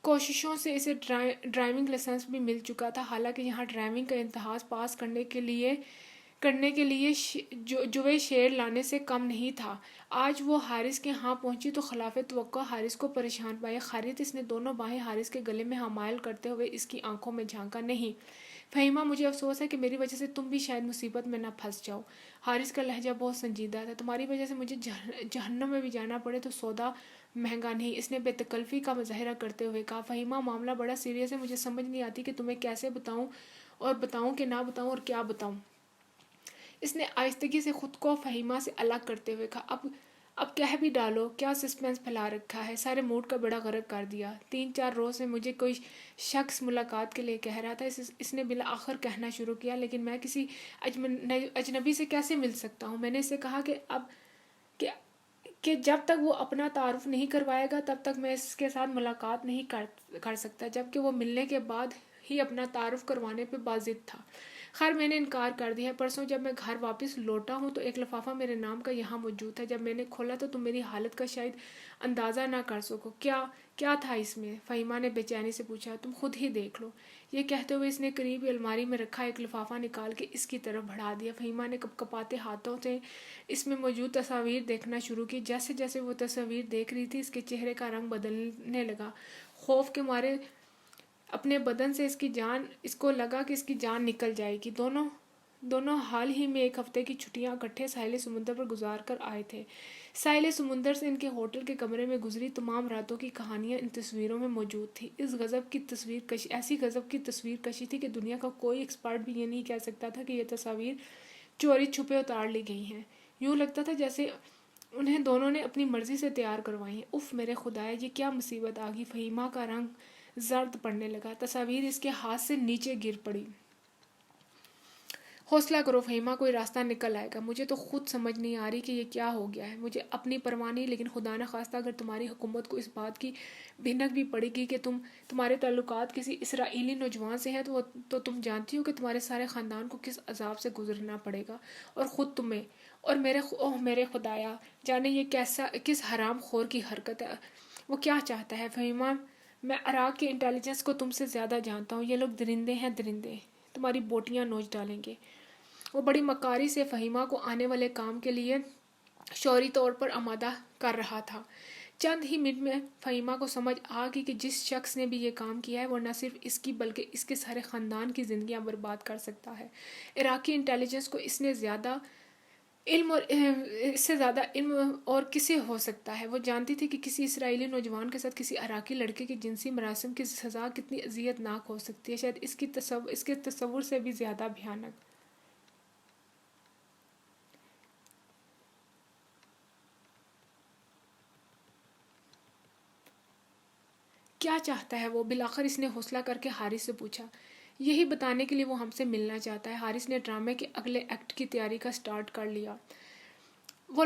Speaker 1: کوششوں سے اسے ڈرائیونگ لائسنس بھی مل چکا تھا، حالانکہ یہاں ڈرائیونگ کا امتحان پاس کرنے کے لیے جوئے شیر لانے سے کم نہیں تھا۔ آج وہ حارث کے ہاں پہنچی تو خلاف توقع حارث کو پریشان پایا۔ خیریت؟ اس نے دونوں باہیں حارث کے گلے میں حمائل کرتے ہوئے اس کی آنکھوں میں جھانکا۔ نہیں فہیمہ، مجھے افسوس ہے کہ میری وجہ سے تم بھی شاید مصیبت میں نہ پھنس جاؤ۔ حارث کا لہجہ بہت سنجیدہ تھا۔ تمہاری وجہ سے مجھے جہنم میں بھی جانا پڑے تو سودا مہنگا نہیں، اس نے بے تکلفی کا مظاہرہ کرتے ہوئے کہا۔ فہیمہ، معاملہ بڑا سیریس ہے، مجھے سمجھ نہیں آتی کہ تمہیں کیسے بتاؤں، اور بتاؤں کہ نہ بتاؤں، اور کیا بتاؤں۔ اس نے آہستگی سے خود کو فہیمہ سے الگ کرتے ہوئے کہا۔ اب کہہ بھی ڈالو، کیا سسپینس پھیلا رکھا ہے، سارے موڈ کا بیڑا غرق کر دیا۔ 3-4 روز سے مجھے کوئی شخص ملاقات کے لیے کہہ رہا تھا، اس نے بالآخر کہنا شروع کیا، لیکن میں کسی اجنبی سے کیسے مل سکتا ہوں؟ میں نے اسے کہا کہ جب تک وہ اپنا تعارف نہیں کروائے گا تب تک میں اس کے ساتھ ملاقات نہیں کر سکتا، جبکہ وہ ملنے کے بعد ہی اپنا تعارف کروانے پہ باضد تھا۔ خیر میں نے انکار کر دیا۔ پرسوں جب میں گھر واپس لوٹا ہوں تو ایک لفافہ میرے نام کا یہاں موجود تھا۔ جب میں نے کھولا تو تم میری حالت کا شاید اندازہ نہ کر سکو۔ کیا تھا اس میں؟ فہیمہ نے بے چینی سے پوچھا۔ تم خود ہی دیکھ لو۔ یہ کہتے ہوئے اس نے قریبی الماری میں رکھا ایک لفافہ نکال کے اس کی طرف بڑھا دیا۔ فہیمہ نے کپکپاتے ہاتھوں سے اس میں موجود تصاویر دیکھنا شروع کی۔ جیسے جیسے وہ تصاویر دیکھ رہی تھی اس کے چہرے کا رنگ بدلنے لگا۔ خوف کے مارے اپنے بدن سے اس کو لگا کہ اس کی جان نکل جائے گی۔ دونوں حال ہی میں 1 ہفتے کی چھٹیاں اکٹھے ساحل سمندر پر گزار کر آئے تھے۔ ساحل سمندر سے ان کے ہوٹل کے کمرے میں گزری تمام راتوں کی کہانیاں ان تصویروں میں موجود تھی۔ ایسی غضب کی تصویر کشی تھی کہ دنیا کا کوئی ایکسپرٹ بھی یہ نہیں کہہ سکتا تھا کہ یہ تصاویر چوری چھپے اتار لی گئی ہیں۔ یوں لگتا تھا جیسے انہیں دونوں نے اپنی مرضی سے تیار کروائی ہیں۔ اف میرے خدایا، یہ کیا مصیبت آ گئی! فہیمہ کا رنگ زرد پڑنے لگا۔ تصاویر اس کے ہاتھ سے نیچے گر پڑی۔ حوصلہ کرو فہیمہ، کوئی راستہ نکل آئے گا۔ مجھے تو خود سمجھ نہیں آ رہی کہ یہ کیا ہو گیا ہے۔ مجھے اپنی پرواہ نہیں، لیکن خدا نخواستہ اگر تمہاری حکومت کو اس بات کی بھنک بھی پڑے گی کہ تمہارے تعلقات کسی اسرائیلی نوجوان سے ہیں تو تم جانتی ہو کہ تمہارے سارے خاندان کو کس عذاب سے گزرنا پڑے گا، اور خود تمہیں۔ اور میرے خدایا جانے یہ کس حرام خور کی حرکت ہے۔ وہ کیا چاہتا ہے؟ فہیمہ، میں عراق کے انٹیلیجنس کو تم سے زیادہ جانتا ہوں۔ یہ لوگ درندے ہیں، درندے تمہاری بوٹیاں نوچ ڈالیں گے۔ وہ بڑی مکاری سے فہیمہ کو آنے والے کام کے لیے شعوری طور پر آمادہ کر رہا تھا۔ چند ہی منٹ میں فہیمہ کو سمجھ آ گئی کہ جس شخص نے بھی یہ کام کیا ہے وہ نہ صرف اس کی بلکہ اس کے سارے خاندان کی زندگیاں برباد کر سکتا ہے۔ عراقی انٹیلیجنس کو اس سے زیادہ علم اور کسے ہو سکتا ہے؟ وہ جانتی تھی کہ کسی اسرائیلی نوجوان کے ساتھ کسی عراقی لڑکے کے جنسی مراسم کی سزا کتنی اذیت ناک ہو سکتی ہے، شاید اس کے تصور سے بھی زیادہ بھیانک۔ کیا چاہتا ہے وہ؟ بالآخر اس نے حوصلہ کر کے حارث سے پوچھا۔ یہی بتانے کے لیے وہ ہم سے ملنا چاہتا ہے۔ حارث نے ڈرامے کے اگلے ایکٹ کی تیاری کا سٹارٹ کر لیا۔ وہ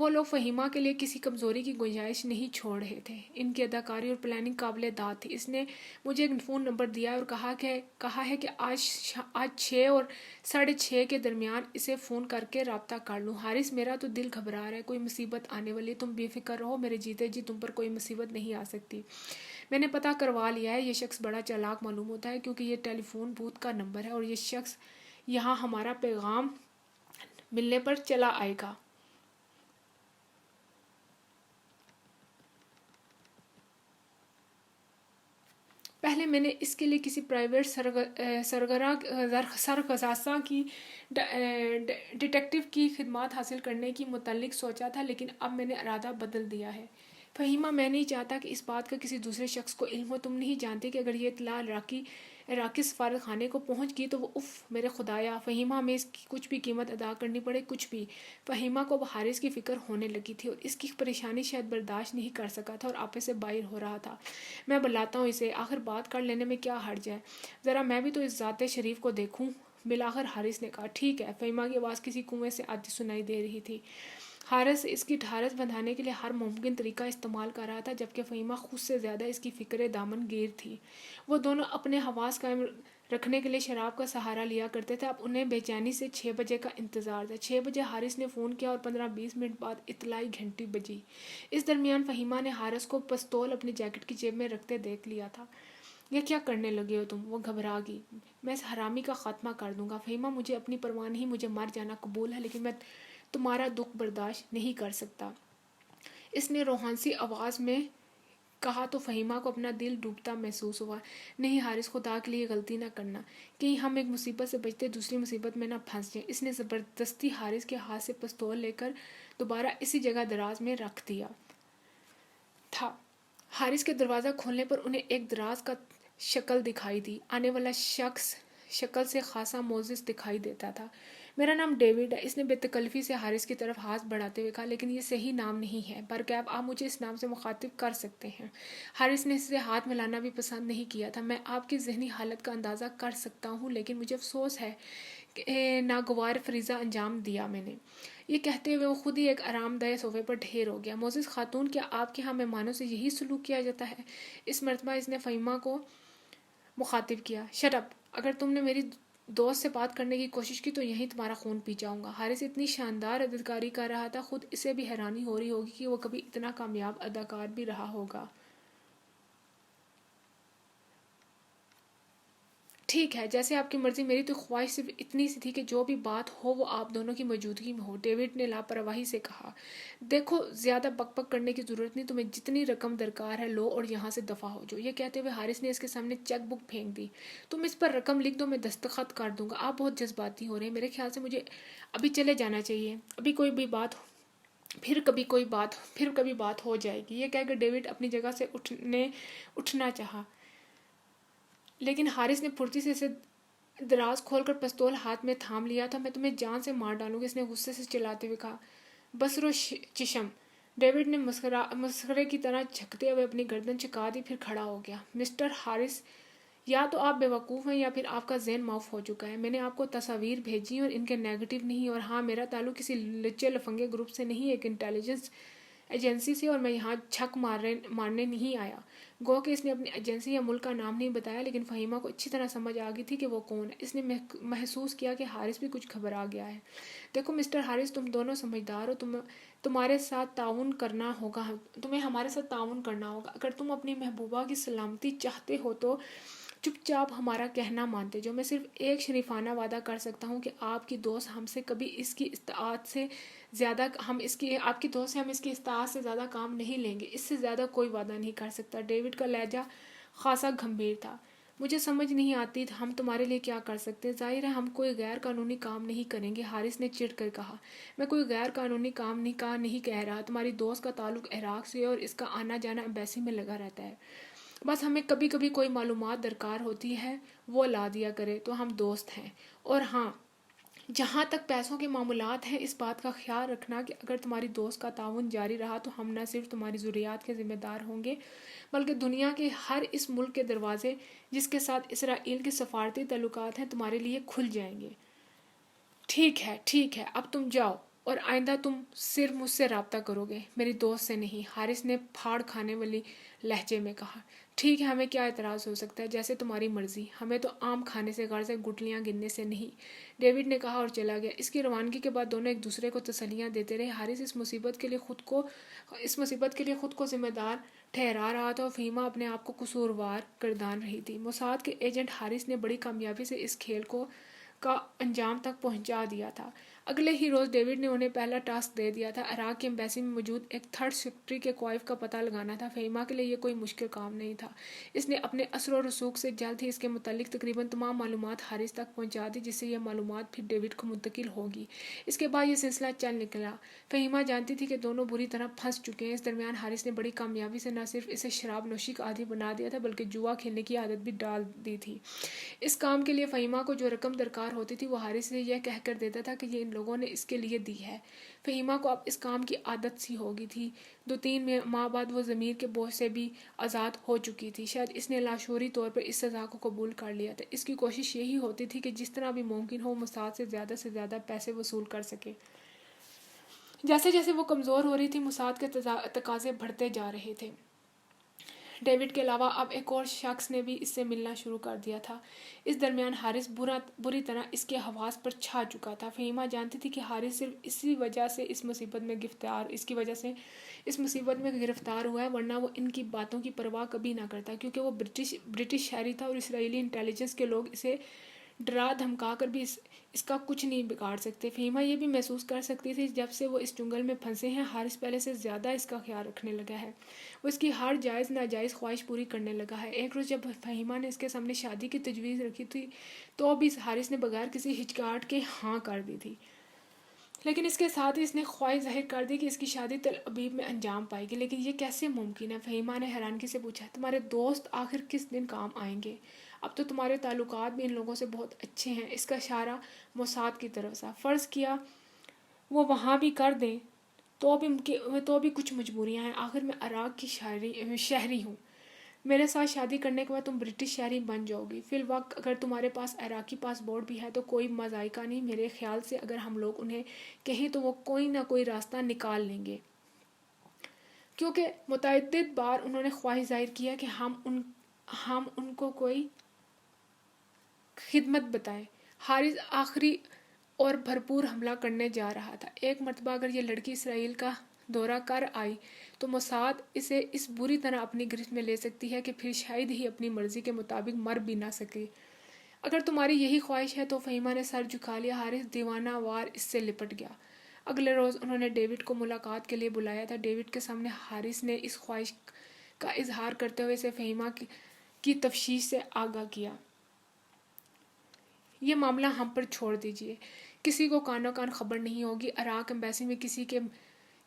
Speaker 1: لوگ فہیمہ کے لیے کسی کمزوری کی گنجائش نہیں چھوڑ رہے تھے۔ ان کی اداکاری اور پلاننگ قابل داد تھی۔ اس نے مجھے ایک فون نمبر دیا اور کہا ہے کہ آج 6 اور 6:30 کے درمیان اسے فون کر کے رابطہ کر لوں۔ حارث، میرا تو دل گھبرا رہا ہے، کوئی مصیبت آنے والی ہے۔ تم بے فکر رہو، میرے جیتے جی تم پر کوئی مصیبت نہیں آ سکتی۔ میں نے پتہ کروا لیا ہے، یہ شخص بڑا چالاک معلوم ہوتا ہے کیونکہ یہ ٹیلی فون بوتھ کا نمبر ہے، اور یہ شخص یہاں ہمارا پیغام ملنے پر چلا آئے گا۔ پہلے میں نے اس کے لیے کسی پرائیویٹ سرگزاشتہ کی ڈیٹیکٹیو کی خدمات حاصل کرنے کی متعلق سوچا تھا، لیکن اب میں نے ارادہ بدل دیا ہے۔ فہیمہ میں نہیں چاہتا کہ اس بات کا کسی دوسرے شخص کو علم ہو. تم نہیں جانتے کہ اگر یہ اطلاع عراقی سفارت خانے کو پہنچ گئی تو وہ میرے خدایا. فہیمہ ہمیں اس کی کچھ بھی قیمت ادا کرنی پڑے, کچھ بھی. فہیمہ کو اب حارث کی فکر ہونے لگی تھی اور اس کی پریشانی شاید برداشت نہیں کر سکا تھا اور آپے سے باہر ہو رہا تھا. میں بلاتا ہوں اسے, آخر بات کر لینے میں کیا حرج ہے, ذرا میں بھی تو اس ذات شریف کو دیکھوں. بالآخر حارث نے کہا. ٹھیک ہے. فہیمہ کی آواز کسی کنویں سے آتی سنائی دے رہی تھی. حارث اس کی ڈھارس بندھانے کے لیے ہر ممکن طریقہ استعمال کر رہا تھا, جبکہ فہیمہ خود سے زیادہ اس کی فکر دامن گیر تھی. وہ دونوں اپنے حواس قائم رکھنے کے لیے شراب کا سہارا لیا کرتے تھے. اب انہیں بے چینی سے 6 بجے کا انتظار تھا. 6 بجے حارث نے فون کیا اور 15-20 منٹ بعد اطلاعی گھنٹی بجی. اس درمیان فہیمہ نے حارث کو پستول اپنی جیکٹ کی جیب میں رکھتے دیکھ لیا تھا. یہ کیا کرنے لگے ہو تم؟ وہ گھبرا گئی. میں اس حرامی کا خاتمہ کر دوں گا. فہیمہ مجھے اپنی پرواہ نہیں, مجھے مر جانا قبول ہے, لیکن میں تمہارا دکھ برداشت نہیں کر سکتا, اس نے روحانسی آواز میں کہا. تو فہیمہ کو اپنا دل ڈوبتا محسوس ہوا. نہیں حارث, خدا کے لیے غلطی نہ کرنا, کہیں ہم ایک مصیبت سے بچتے دوسری مصیبت میں نہ پھنس جائیں. اس نے زبردستی حارث کے ہاتھ سے پستول لے کر دوبارہ اسی جگہ دراز میں رکھ دیا تھا. حارث کے دروازہ کھولنے پر انہیں ایک دراز کا شکل دکھائی دی. آنے والا شخص شکل سے خاصا موزس دکھائی دیتا تھا. میرا نام ڈیوڈ ہے, اس نے بے تکلفی سے حارث کی طرف ہاتھ بڑھاتے ہوئے کہا, لیکن یہ صحیح نام نہیں ہے. برکیف آپ مجھے اس نام سے مخاطب کر سکتے ہیں. حارث نے اس سے ہاتھ ملانا بھی پسند نہیں کیا تھا. میں آپ کی ذہنی حالت کا اندازہ کر سکتا ہوں, لیکن مجھے افسوس ہے کہ ناگوار فریضہ انجام دیا میں نے. یہ کہتے ہوئے وہ خود ہی ایک آرام دہ صوفے پر ڈھیر ہو گیا. موزس خاتون, کیا آپ کے ہاں مہمانوں سے یہی سلوک کیا جاتا ہے؟ اس مرتبہ اس نے فہیمہ کو مخاطب کیا. شٹ اپ, اگر تم نے میری دوست سے بات کرنے کی کوشش کی تو یہیں تمہارا خون پی جاؤں گا. حارث اتنی شاندار اداکاری کر رہا تھا, خود اسے بھی حیرانی ہو رہی ہوگی کہ وہ کبھی اتنا کامیاب اداکار بھی رہا ہوگا. ٹھیک ہے, جیسے آپ کی مرضی. میری تو خواہش صرف اتنی سی تھی کہ جو بھی بات ہو وہ آپ دونوں کی موجودگی میں ہو. ڈیوڈ نے لاپرواہی سے کہا. دیکھو, زیادہ بک بک کرنے کی ضرورت نہیں. تمہیں جتنی رقم درکار ہے لو اور یہاں سے دفع ہو جاؤ. یہ کہتے ہوئے حارث نے اس کے سامنے چیک بک پھینک دی. تم اس پر رقم لکھ دو, میں دستخط کر دوں گا. آپ بہت جذباتی ہو رہے ہیں. میرے خیال سے مجھے ابھی چلے جانا چاہیے. ابھی کوئی بھی بات پھر کبھی بات ہو جائے گی. یہ کہہ کر ڈیوڈ اپنی جگہ سے اٹھنا چاہا, لیکن حارث نے پھرتی سے اسے دراز کھول کر پستول ہاتھ میں تھام لیا تھا. میں تمہیں جان سے مار ڈالوں گا, اس نے غصے سے چلاتے ہوئے کہا. بس رو چشم. ڈیوڈ نے مسخرے کی طرح جھکتے ہوئے اپنی گردن جھکا دی, پھر کھڑا ہو گیا. مسٹر حارث, یا تو آپ بیوقوف ہیں یا پھر آپ کا ذہن معاف ہو چکا ہے. میں نے آپ کو تصاویر بھیجی اور ان کے نیگیٹو نہیں, اور ہاں, میرا تعلق کسی لچے لفنگے گروپ سے نہیں, ایک انٹیلیجنس ایجنسی سے, اور میں یہاں چھک مارنے نہیں آیا. گو کہ اس نے اپنی ایجنسی یا ملک کا نام نہیں بتایا, لیکن فہیمہ کو اچھی طرح سمجھ آ گئی تھی کہ وہ کون ہے. اس نے محسوس کیا کہ حارث بھی کچھ گھبرا گیا ہے. دیکھو مسٹر حارث, تم دونوں سمجھدار ہو, تمہیں ہمارے ساتھ تعاون کرنا ہوگا. اگر تم اپنی محبوبہ کی سلامتی چاہتے ہو تو چپ چاپ ہمارا کہنا مانتے جو. میں صرف ایک شریفانہ وعدہ کر سکتا ہوں کہ آپ کی دوست ہم سے کبھی اس کی استطاعت سے زیادہ کام نہیں لیں گے. اس سے زیادہ کوئی وعدہ نہیں کر سکتا. ڈیوڈ کا لہجہ خاصا گھمبیر تھا. مجھے سمجھ نہیں آتی ہم تمہارے لیے کیا کر سکتے ہیں. ظاہر ہے ہم کوئی غیر قانونی کام نہیں کریں گے. حارث نے چڑھ کر کہا. میں کوئی غیر قانونی کام نہیں کہہ رہا. تمہاری دوست کا تعلق عراق سے ہے اور اس کا آنا جانا ایمبیسی میں لگا رہتا ہے. بس ہمیں کبھی کبھی کوئی معلومات درکار ہوتی ہے, وہ لا دیا کرے تو ہم دوست ہیں. اور ہاں, جہاں تک پیسوں کے معاملات ہیں, اس بات کا خیال رکھنا کہ اگر تمہاری دوست کا تعاون جاری رہا تو ہم نہ صرف تمہاری ضروریات کے ذمہ دار ہوں گے, بلکہ دنیا کے ہر اس ملک کے دروازے جس کے ساتھ اسرائیل کے سفارتی تعلقات ہیں تمہارے لیے کھل جائیں گے. ٹھیک ہے, اب تم جاؤ, اور آئندہ تم صرف مجھ سے رابطہ کرو گے, میری دوست سے نہیں. حارث نے پھاڑ کھانے والی لہجے میں کہا. ٹھیک ہے, ہمیں کیا اعتراض ہو سکتا ہے, جیسے تمہاری مرضی. ہمیں تو عام کھانے سے غرض ہے, گٹلیاں گننے سے نہیں, ڈیوڈ نے کہا اور چلا گیا. اس کی روانگی کے بعد دونوں ایک دوسرے کو تسلیاں دیتے رہے. حارث اس مصیبت کے لیے خود کو ذمہ دار ٹھہرا رہا تھا, اور فہیمہ اپنے آپ کو قصوروار گردان رہی تھی. موساد کے ایجنٹ حارث نے بڑی کامیابی سے اس کھیل کا انجام تک پہنچا دیا تھا. اگلے ہی روز ڈیوڈ نے انہیں پہلا ٹاسک دے دیا تھا۔ عراق کی ایمبیسی میں موجود ایک تھرڈ سیکرٹری کے کوائف کا پتہ لگانا تھا۔ فہیمہ کے لیے یہ کوئی مشکل کام نہیں تھا۔ اس نے اپنے اثر و رسوخ سے جلد ہی اس کے متعلق تقریباً تمام معلومات حارث تک پہنچا دی، جس سے یہ معلومات پھر ڈیوڈ کو منتقل ہوگی۔ اس کے بعد یہ سلسلہ چل نکلا۔ فہیمہ جانتی تھی کہ دونوں بری طرح پھنس چکے ہیں۔ اس درمیان حارث نے بڑی کامیابی سے نہ صرف اسے شراب نوشی کا عادی بنا دیا تھا بلکہ جوا کھیلنے کی عادت بھی ڈال دی تھی۔ اس کام کے لیے فہیمہ کو جو رقم درکار ہوتی تھی وہ حارث سے یہ کہہ کر دیتا تھا کہ یہ ان لوگوں نے اس کے لیے دی ہے۔ فہیمہ کو اب اس کام کی عادت سی ہو گئی تھی۔ 2-3 ماہ بعد وہ ضمیر کے بوجھ سے بھی آزاد ہو چکی تھی۔ شاید اس نے لاشعوری طور پر اس سزا کو قبول کر لیا تھا۔ اس کی کوشش یہی ہوتی تھی کہ جس طرح بھی ممکن ہو موساد سے زیادہ پیسے وصول کر سکے۔ جیسے جیسے وہ کمزور ہو رہی تھی، موساد کے تقاضے بڑھتے جا رہے تھے۔ ڈیوڈ کے علاوہ اب ایک اور شخص نے بھی اس سے ملنا شروع کر دیا تھا۔ اس درمیان حارث بری طرح اس کے حواس پر چھا چکا تھا۔ فہیمہ جانتی تھی کہ حارث صرف اس کی وجہ سے اس مصیبت میں گرفتار ہوا ہے، ورنہ وہ ان کی باتوں کی پرواہ کبھی نہ کرتا، کیونکہ وہ برٹش شہری تھا اور اسرائیلی انٹیلیجنس کے لوگ اسے ڈرا دھمکا کر بھی اس کا کچھ نہیں بگاڑ سکتے۔ فہیمہ یہ بھی محسوس کر سکتی تھی جب سے وہ اس جنگل میں پھنسے ہیں، حارث پہلے سے زیادہ اس کا خیال رکھنے لگا ہے۔ وہ اس کی ہر جائز ناجائز خواہش پوری کرنے لگا ہے۔ ایک روز جب فہیمہ نے اس کے سامنے شادی کی تجویز رکھی تھی تو بھی حارث نے بغیر کسی ہچکچاہٹ کے ہاں کر دی تھی، لیکن اس کے ساتھ ہی اس نے خواہش ظاہر کر دی کہ اس کی شادی تل ابیب میں انجام پائے گی۔ لیکن یہ کیسے ممکن ہے؟ فہیمہ نے حیرانگی سے پوچھا۔ تمہارے دوست آخر کس دن کام آئیں گے؟ اب تو تمہارے تعلقات بھی ان لوگوں سے بہت اچھے ہیں۔ اس کا اشارہ موساد کی طرف تھا۔ فرض کیا وہ وہاں بھی کر دیں تو بھی کچھ مجبوریاں ہیں۔ آخر میں عراق کی شہری ہوں۔ میرے ساتھ شادی کرنے کے بعد تم برٹش شہری بن جاؤ گی۔ فی الوقت اگر تمہارے پاس عراقی پاسپورٹ بھی ہے تو کوئی مذائقہ نہیں۔ میرے خیال سے اگر ہم لوگ انہیں کہیں تو وہ کوئی نہ کوئی راستہ نکال لیں گے، کیونکہ متعدد بار انہوں نے خواہش ظاہر کیا کہ ہم ان کو کوئی خدمت بتائیں۔ حارث آخری اور بھرپور حملہ کرنے جا رہا تھا۔ ایک مرتبہ اگر یہ لڑکی اسرائیل کا دورہ کر آئی تو موساد اسے اس بری طرح اپنی گرفت میں لے سکتی ہے کہ پھر شاید ہی اپنی مرضی کے مطابق مر بھی نہ سکے۔ اگر تمہاری یہی خواہش ہے تو فہیمہ نے سر جھکا لیا۔ حارث دیوانہ وار اس سے لپٹ گیا۔ اگلے روز انہوں نے ڈیوڈ کو ملاقات کے لیے بلایا تھا۔ ڈیوڈ کے سامنے حارث نے اس خواہش کا اظہار کرتے ہوئے اسے فہیمہ کی تفتیش سے آگاہ کیا۔ یہ معاملہ ہم پر چھوڑ دیجیے۔ کسی کو کانوں کان خبر نہیں ہوگی۔ عراق ایمبیسی میں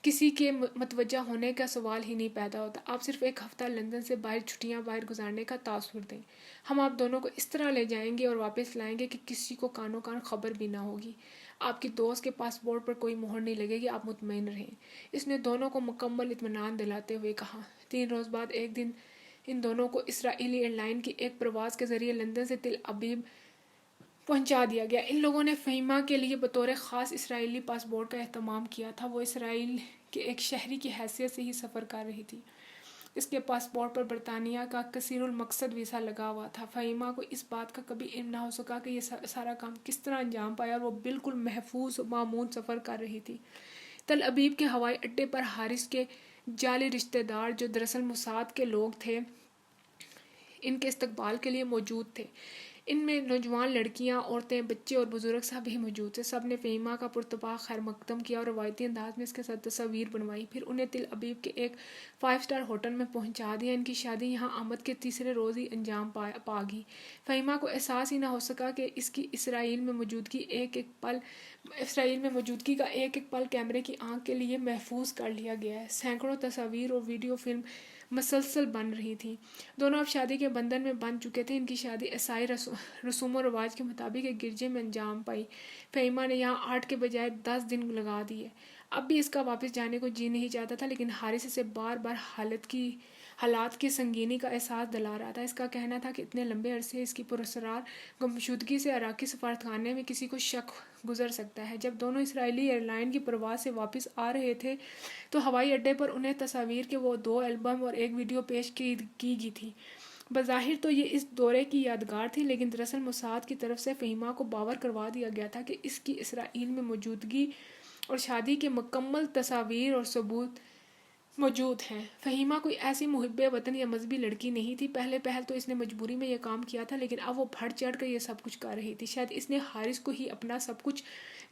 Speaker 1: کسی کے متوجہ ہونے کا سوال ہی نہیں پیدا ہوتا۔ آپ صرف ایک ہفتہ لندن سے چھٹیاں باہر گزارنے کا تصور دیں۔ ہم آپ دونوں کو اس طرح لے جائیں گے اور واپس لائیں گے کہ کسی کو کانوں کان خبر بھی نہ ہوگی۔ آپ کی دوست کے پاسپورٹ پر کوئی مہر نہیں لگے گی، آپ مطمئن رہیں۔ اس نے دونوں کو مکمل اطمینان دلاتے ہوئے کہا۔ 3 روز بعد ایک دن ان دونوں کو اسرائیلی ایئر لائن کی ایک پرواز کے ذریعے لندن سے تل ابیب پہنچا دیا گیا۔ ان لوگوں نے فہیمہ کے لیے بطور خاص اسرائیلی پاسپورٹ کا اہتمام کیا تھا۔ وہ اسرائیل کے ایک شہری کی حیثیت سے ہی سفر کر رہی تھی۔ اس کے پاسپورٹ پر برطانیہ کا کثیر المقصد ویزا لگا ہوا تھا۔ فہیمہ کو اس بات کا کبھی علم نہ ہو سکا کہ یہ سارا کام کس طرح انجام پایا اور وہ بالکل محفوظ و مامون سفر کر رہی تھی۔ تل ابیب کے ہوائی اڈے پر حارث کے جعلی رشتہ دار، جو دراصل موساد کے لوگ تھے، ان کے استقبال کے لیے موجود تھے۔ ان میں نوجوان لڑکیاں، عورتیں، بچے اور بزرگ سب ہی موجود تھے۔ سب نے فہیمہ کا پرتپاک خیر مقدم کیا اور روایتی انداز میں اس کے ساتھ تصاویر بنوائی، پھر انہیں تل ابیب کے ایک 5 اسٹار ہوٹل میں پہنچا دیا۔ ان کی شادی یہاں آمد کے تیسرے روز ہی انجام پا گئی۔ فہیمہ کو احساس ہی نہ ہو سکا کہ اس کی اسرائیل میں موجودگی کا ایک ایک پل کیمرے کی آنکھ کے لیے محفوظ کر لیا گیا ہے۔ سینکڑوں تصاویر اور ویڈیو فلم مسلسل بن رہی تھیں۔ دونوں اب شادی کے بندھن میں بندھ چکے تھے۔ ان کی شادی عیسائی رسوم و رواج کے مطابق ایک گرجے میں انجام پائی۔ فہیمہ نے یہاں 8 کے بجائے 10 دن لگا دیے۔ اب بھی اس کا واپس جانے کو جی نہیں چاہتا تھا، لیکن حارث اسے بار بار حالات کی سنگینی کا احساس دلا رہا تھا۔ اس کا کہنا تھا کہ اتنے لمبے عرصے اس کی پراسرار گمشدگی سے عراقی سفارتخانے میں کسی کو شک گزر سکتا ہے۔ جب دونوں اسرائیلی ایئر لائن کی پرواز سے واپس آ رہے تھے تو ہوائی اڈے پر انہیں تصاویر کے وہ 2 البم اور ایک ویڈیو پیش کی گئی تھی۔ بظاہر تو یہ اس دورے کی یادگار تھی، لیکن دراصل موساد کی طرف سے فہیمہ کو باور کروا دیا گیا تھا کہ اس کی اسرائیل میں موجودگی اور شادی کے مکمل تصاویر اور ثبوت موجود ہیں۔ فہیمہ کوئی ایسی محب وطن یا مذہبی لڑکی نہیں تھی۔ پہلے پہل تو اس نے مجبوری میں یہ کام کیا تھا، لیکن اب وہ بڑھ چڑھ کر یہ سب کچھ کر رہی تھی۔ شاید اس نے حارث کو ہی اپنا سب کچھ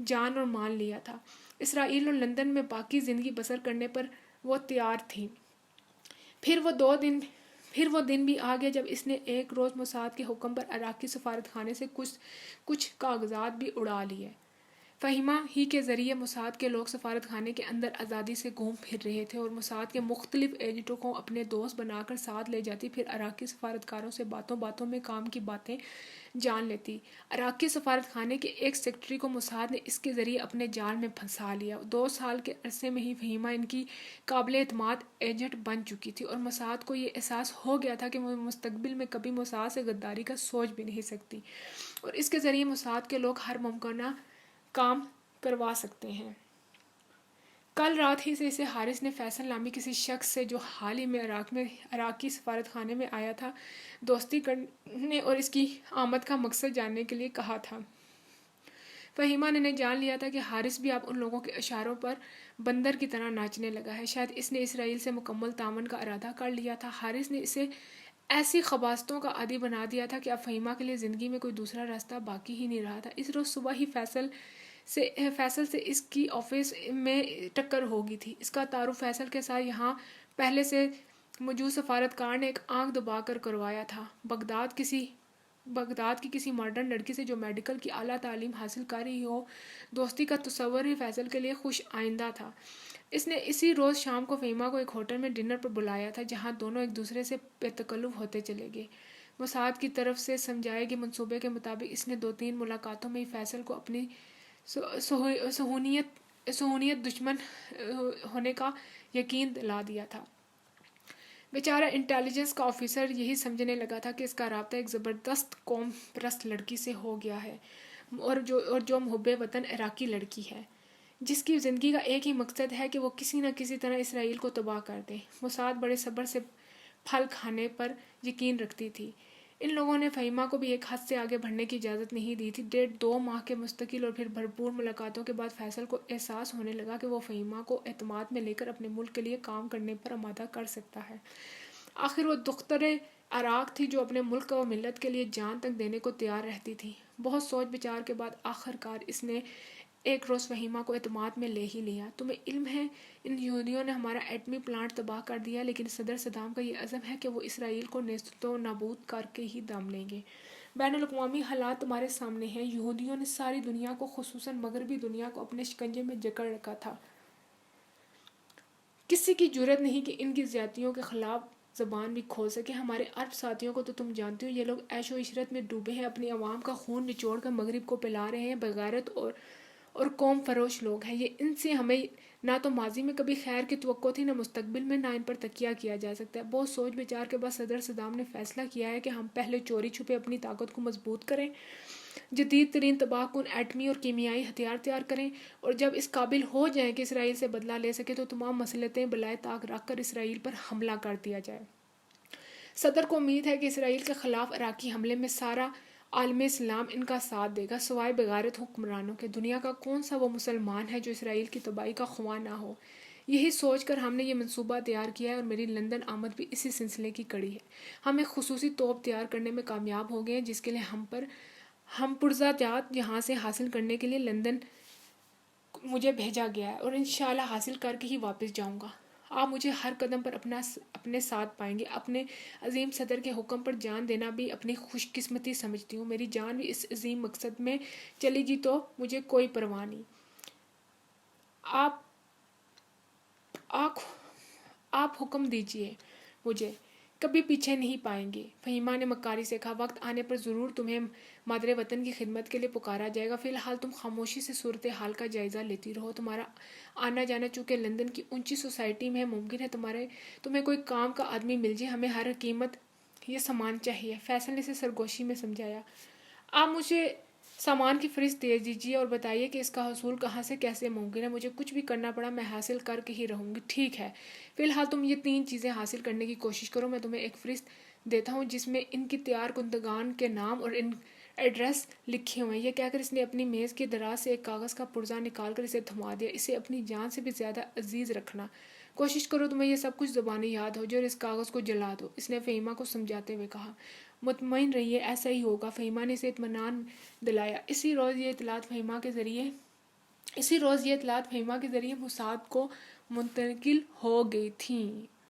Speaker 1: جان اور مان لیا تھا۔ اسرائیل اور لندن میں باقی زندگی بسر کرنے پر وہ تیار تھی۔ پھر وہ دن بھی آ گیا جب اس نے ایک روز موساد کے حکم پر عراقی سفارت خانے سے کچھ کاغذات بھی اڑا لیے۔ فہیمہ ہی کے ذریعے موساد کے لوگ سفارت خانے کے اندر آزادی سے گھوم پھر رہے تھے اور موساد کے مختلف ایجنٹوں کو اپنے دوست بنا کر ساتھ لے جاتی، پھر عراقی سفارتکاروں سے باتوں باتوں میں کام کی باتیں جان لیتی۔ عراقی سفارت خانے کے ایک سیکرٹری کو موساد نے اس کے ذریعے اپنے جال میں پھنسا لیا۔ 2 سال کے عرصے میں ہی فہیمہ ان کی قابل اعتماد ایجنٹ بن چکی تھی اور موساد کو یہ احساس ہو گیا تھا کہ وہ مستقبل میں کبھی موساد سے غداری کا سوچ بھی نہیں سکتی اور اس کے ذریعے موساد کے لوگ ہر ممکنہ کام کروا سکتے ہیں۔ کل رات ہی سے اسے حارث نے فیصل نامی کسی شخص سے، جو حال ہی میں عراقی سفارت خانے میں آیا تھا، دوستی کرنے اور اس کی آمد کا مقصد جاننے کے لیے کہا تھا۔ فہیمہ نے جان لیا تھا کہ حارث بھی اب ان لوگوں کے اشاروں پر بندر کی طرح ناچنے لگا ہے۔ شاید اس نے اسرائیل سے مکمل تعاون کا ارادہ کر لیا تھا۔ حارث نے اسے ایسی خباثتوں کا عادی بنا دیا تھا کہ اب فہیمہ کے لیے زندگی میں کوئی دوسرا راستہ باقی ہی نہیں رہا تھا۔ اس روز صبح ہی فیصل سے اس کی آفس میں ٹکر ہو گئی تھی۔ اس کا تعارف فیصل کے ساتھ یہاں پہلے سے موجود سفارتکار نے ایک آنکھ دبا کر کروایا تھا، بغداد کی کسی ماڈرن لڑکی سے جو میڈیکل کی اعلیٰ تعلیم حاصل کر رہی ہو۔ دوستی کا تصور ہی فیصل کے لیے خوش آئندہ تھا۔ اس نے اسی روز شام کو فہیمہ کو ایک ہوٹل میں ڈنر پر بلایا تھا، جہاں دونوں ایک دوسرے سے بے تکلف ہوتے چلے گئے۔ موساد کی طرف سے سمجھائے گئے منصوبے کے مطابق اس نے 2-3 ملاقاتوں میں ہی فیصل کو اپنی صہیونیت دشمن ہونے کا یقین دلا دیا تھا۔ بیچارہ انٹیلیجنس کا آفیسر یہی سمجھنے لگا تھا کہ اس کا رابطہ ایک زبردست قوم پرست لڑکی سے ہو گیا ہے اور جو محب وطن عراقی لڑکی ہے، جس کی زندگی کا ایک ہی مقصد ہے کہ وہ کسی نہ کسی طرح اسرائیل کو تباہ کر دے۔ موساد بڑے صبر سے پھل کھانے پر یقین رکھتی تھی۔ ان لوگوں نے فہیمہ کو بھی ایک حد سے آگے بڑھنے کی اجازت نہیں دی تھی۔ 1.5-2 ماہ کے مستقل اور پھر بھرپور ملاقاتوں کے بعد فیصل کو احساس ہونے لگا کہ وہ فہیمہ کو اعتماد میں لے کر اپنے ملک کے لیے کام کرنے پر آمادہ کر سکتا ہے۔ آخر وہ دخترِ عراق تھی جو اپنے ملک و ملت کے لیے جان تک دینے کو تیار رہتی تھی۔ بہت سوچ بچار کے بعد آخرکار اس نے ایک روز فہیمہ کو اعتماد میں لے ہی لیا۔ تمہیں علم ہے ان یہودیوں نے ہمارا ایٹمی پلانٹ تباہ کر دیا، لیکن صدر صدام کا یہ عزم ہے کہ وہ اسرائیل کو نیست و نابود کر کے ہی دم لیں گے۔ بین الاقوامی حالات تمہارے سامنے ہیں۔ یہودیوں نے ساری دنیا کو، خصوصاً مغربی دنیا کو، اپنے شکنجے میں جکڑ رکھا تھا۔ کسی کی جرأت نہیں کہ ان کی زیادتیوں کے خلاف زبان بھی کھول سکے۔ ہمارے عرب ساتھیوں کو تو تم جانتے ہو، یہ لوگ عیش و عشرت میں ڈوبے ہیں، اپنی عوام کا خون نچوڑ کر مغرب کو پلا رہے ہیں۔ بغیرت اور قوم فروش لوگ ہیں یہ۔ ان سے ہمیں نہ تو ماضی میں کبھی خیر کی توقع تھی، نہ مستقبل میں، نہ ان پر تکیہ کیا جا سکتا ہے۔ بہت سوچ بچار کے بعد صدر صدام نے فیصلہ کیا ہے کہ ہم پہلے چوری چھپے اپنی طاقت کو مضبوط کریں، جدید ترین تباہ کن ایٹمی اور کیمیائی ہتھیار تیار کریں، اور جب اس قابل ہو جائیں کہ اسرائیل سے بدلہ لے سکیں تو تمام مسلطیں بالائے طاق رکھ کر اسرائیل پر حملہ کر دیا جائے۔ صدر کو امید ہے کہ اسرائیل کے خلاف عراقی حملے میں سارا عالم اسلام ان کا ساتھ دے گا، سوائے بغیرت حکمرانوں کے۔ دنیا کا کون سا وہ مسلمان ہے جو اسرائیل کی تباہی کا خواہ نہ ہو؟ یہی سوچ کر ہم نے یہ منصوبہ تیار کیا ہے اور میری لندن آمد بھی اسی سلسلے کی کڑی ہے۔ ہم ایک خصوصی توپ تیار کرنے میں کامیاب ہو گئے ہیں، جس کے لیے ہم پرزہ جات یہاں سے حاصل کرنے کے لیے لندن مجھے بھیجا گیا ہے اور انشاءاللہ حاصل کر کے ہی واپس جاؤں گا۔ آپ مجھے ہر قدم پر اپنے ساتھ پائیں گے۔ اپنے عظیم صدر کے حکم پر جان دینا بھی اپنی خوش قسمتی سمجھتی ہوں۔ میری جان بھی اس عظیم مقصد میں چلی گئی تو مجھے کوئی پرواہ نہیں۔ آپ حکم دیجئے، مجھے کبھی پیچھے نہیں پائیں گے۔ فہیمہ نے مکاری سے کہا، وقت آنے پر ضرور تمہیں مادر وطن کی خدمت کے لیے پکارا جائے گا۔ فی الحال تم خاموشی سے صورتحال کا جائزہ لیتی رہو۔ تمہارا آنا جانا چونکہ لندن کی اونچی سوسائٹی میں ہے، ممکن ہے تمہیں کوئی کام کا آدمی مل جائے۔ ہمیں ہر قیمت یہ سامان چاہیے۔ فیصل نے اسے سرگوشی میں سمجھایا، آپ مجھے سامان کی فہرست دے دیجیے اور بتائیے کہ اس کا حصول کہاں سے کیسے ممکن ہے۔ مجھے کچھ بھی کرنا پڑا میں حاصل کر کے ہی رہوں گی۔ ٹھیک ہے، فی الحال تم یہ 3 چیزیں حاصل کرنے کی کوشش کرو۔ میں تمہیں ایک فہرست دیتا ہوں جس میں ان کی تیار کنندگان کے نام اور ایڈریس لکھے ہوئے ہیں۔ یہ کہہ کر اس نے اپنی میز کے دراز سے ایک کاغذ کا پرزہ نکال کر اسے تھما دیا۔ اسے اپنی جان سے بھی زیادہ عزیز رکھنا۔ کوشش کرو تمہیں یہ سب کچھ زبانی یاد ہو جائے اور اس کاغذ کو جلا دو، اس نے فہیمہ کو سمجھاتے ہوئے کہا۔ مطمئن رہیے، ایسا ہی ہوگا، فہیمہ نے اسے اطمینان دلایا۔ اسی روز یہ اطلاعات فہیمہ کے ذریعے موساد کو منتقل ہو گئی تھیں۔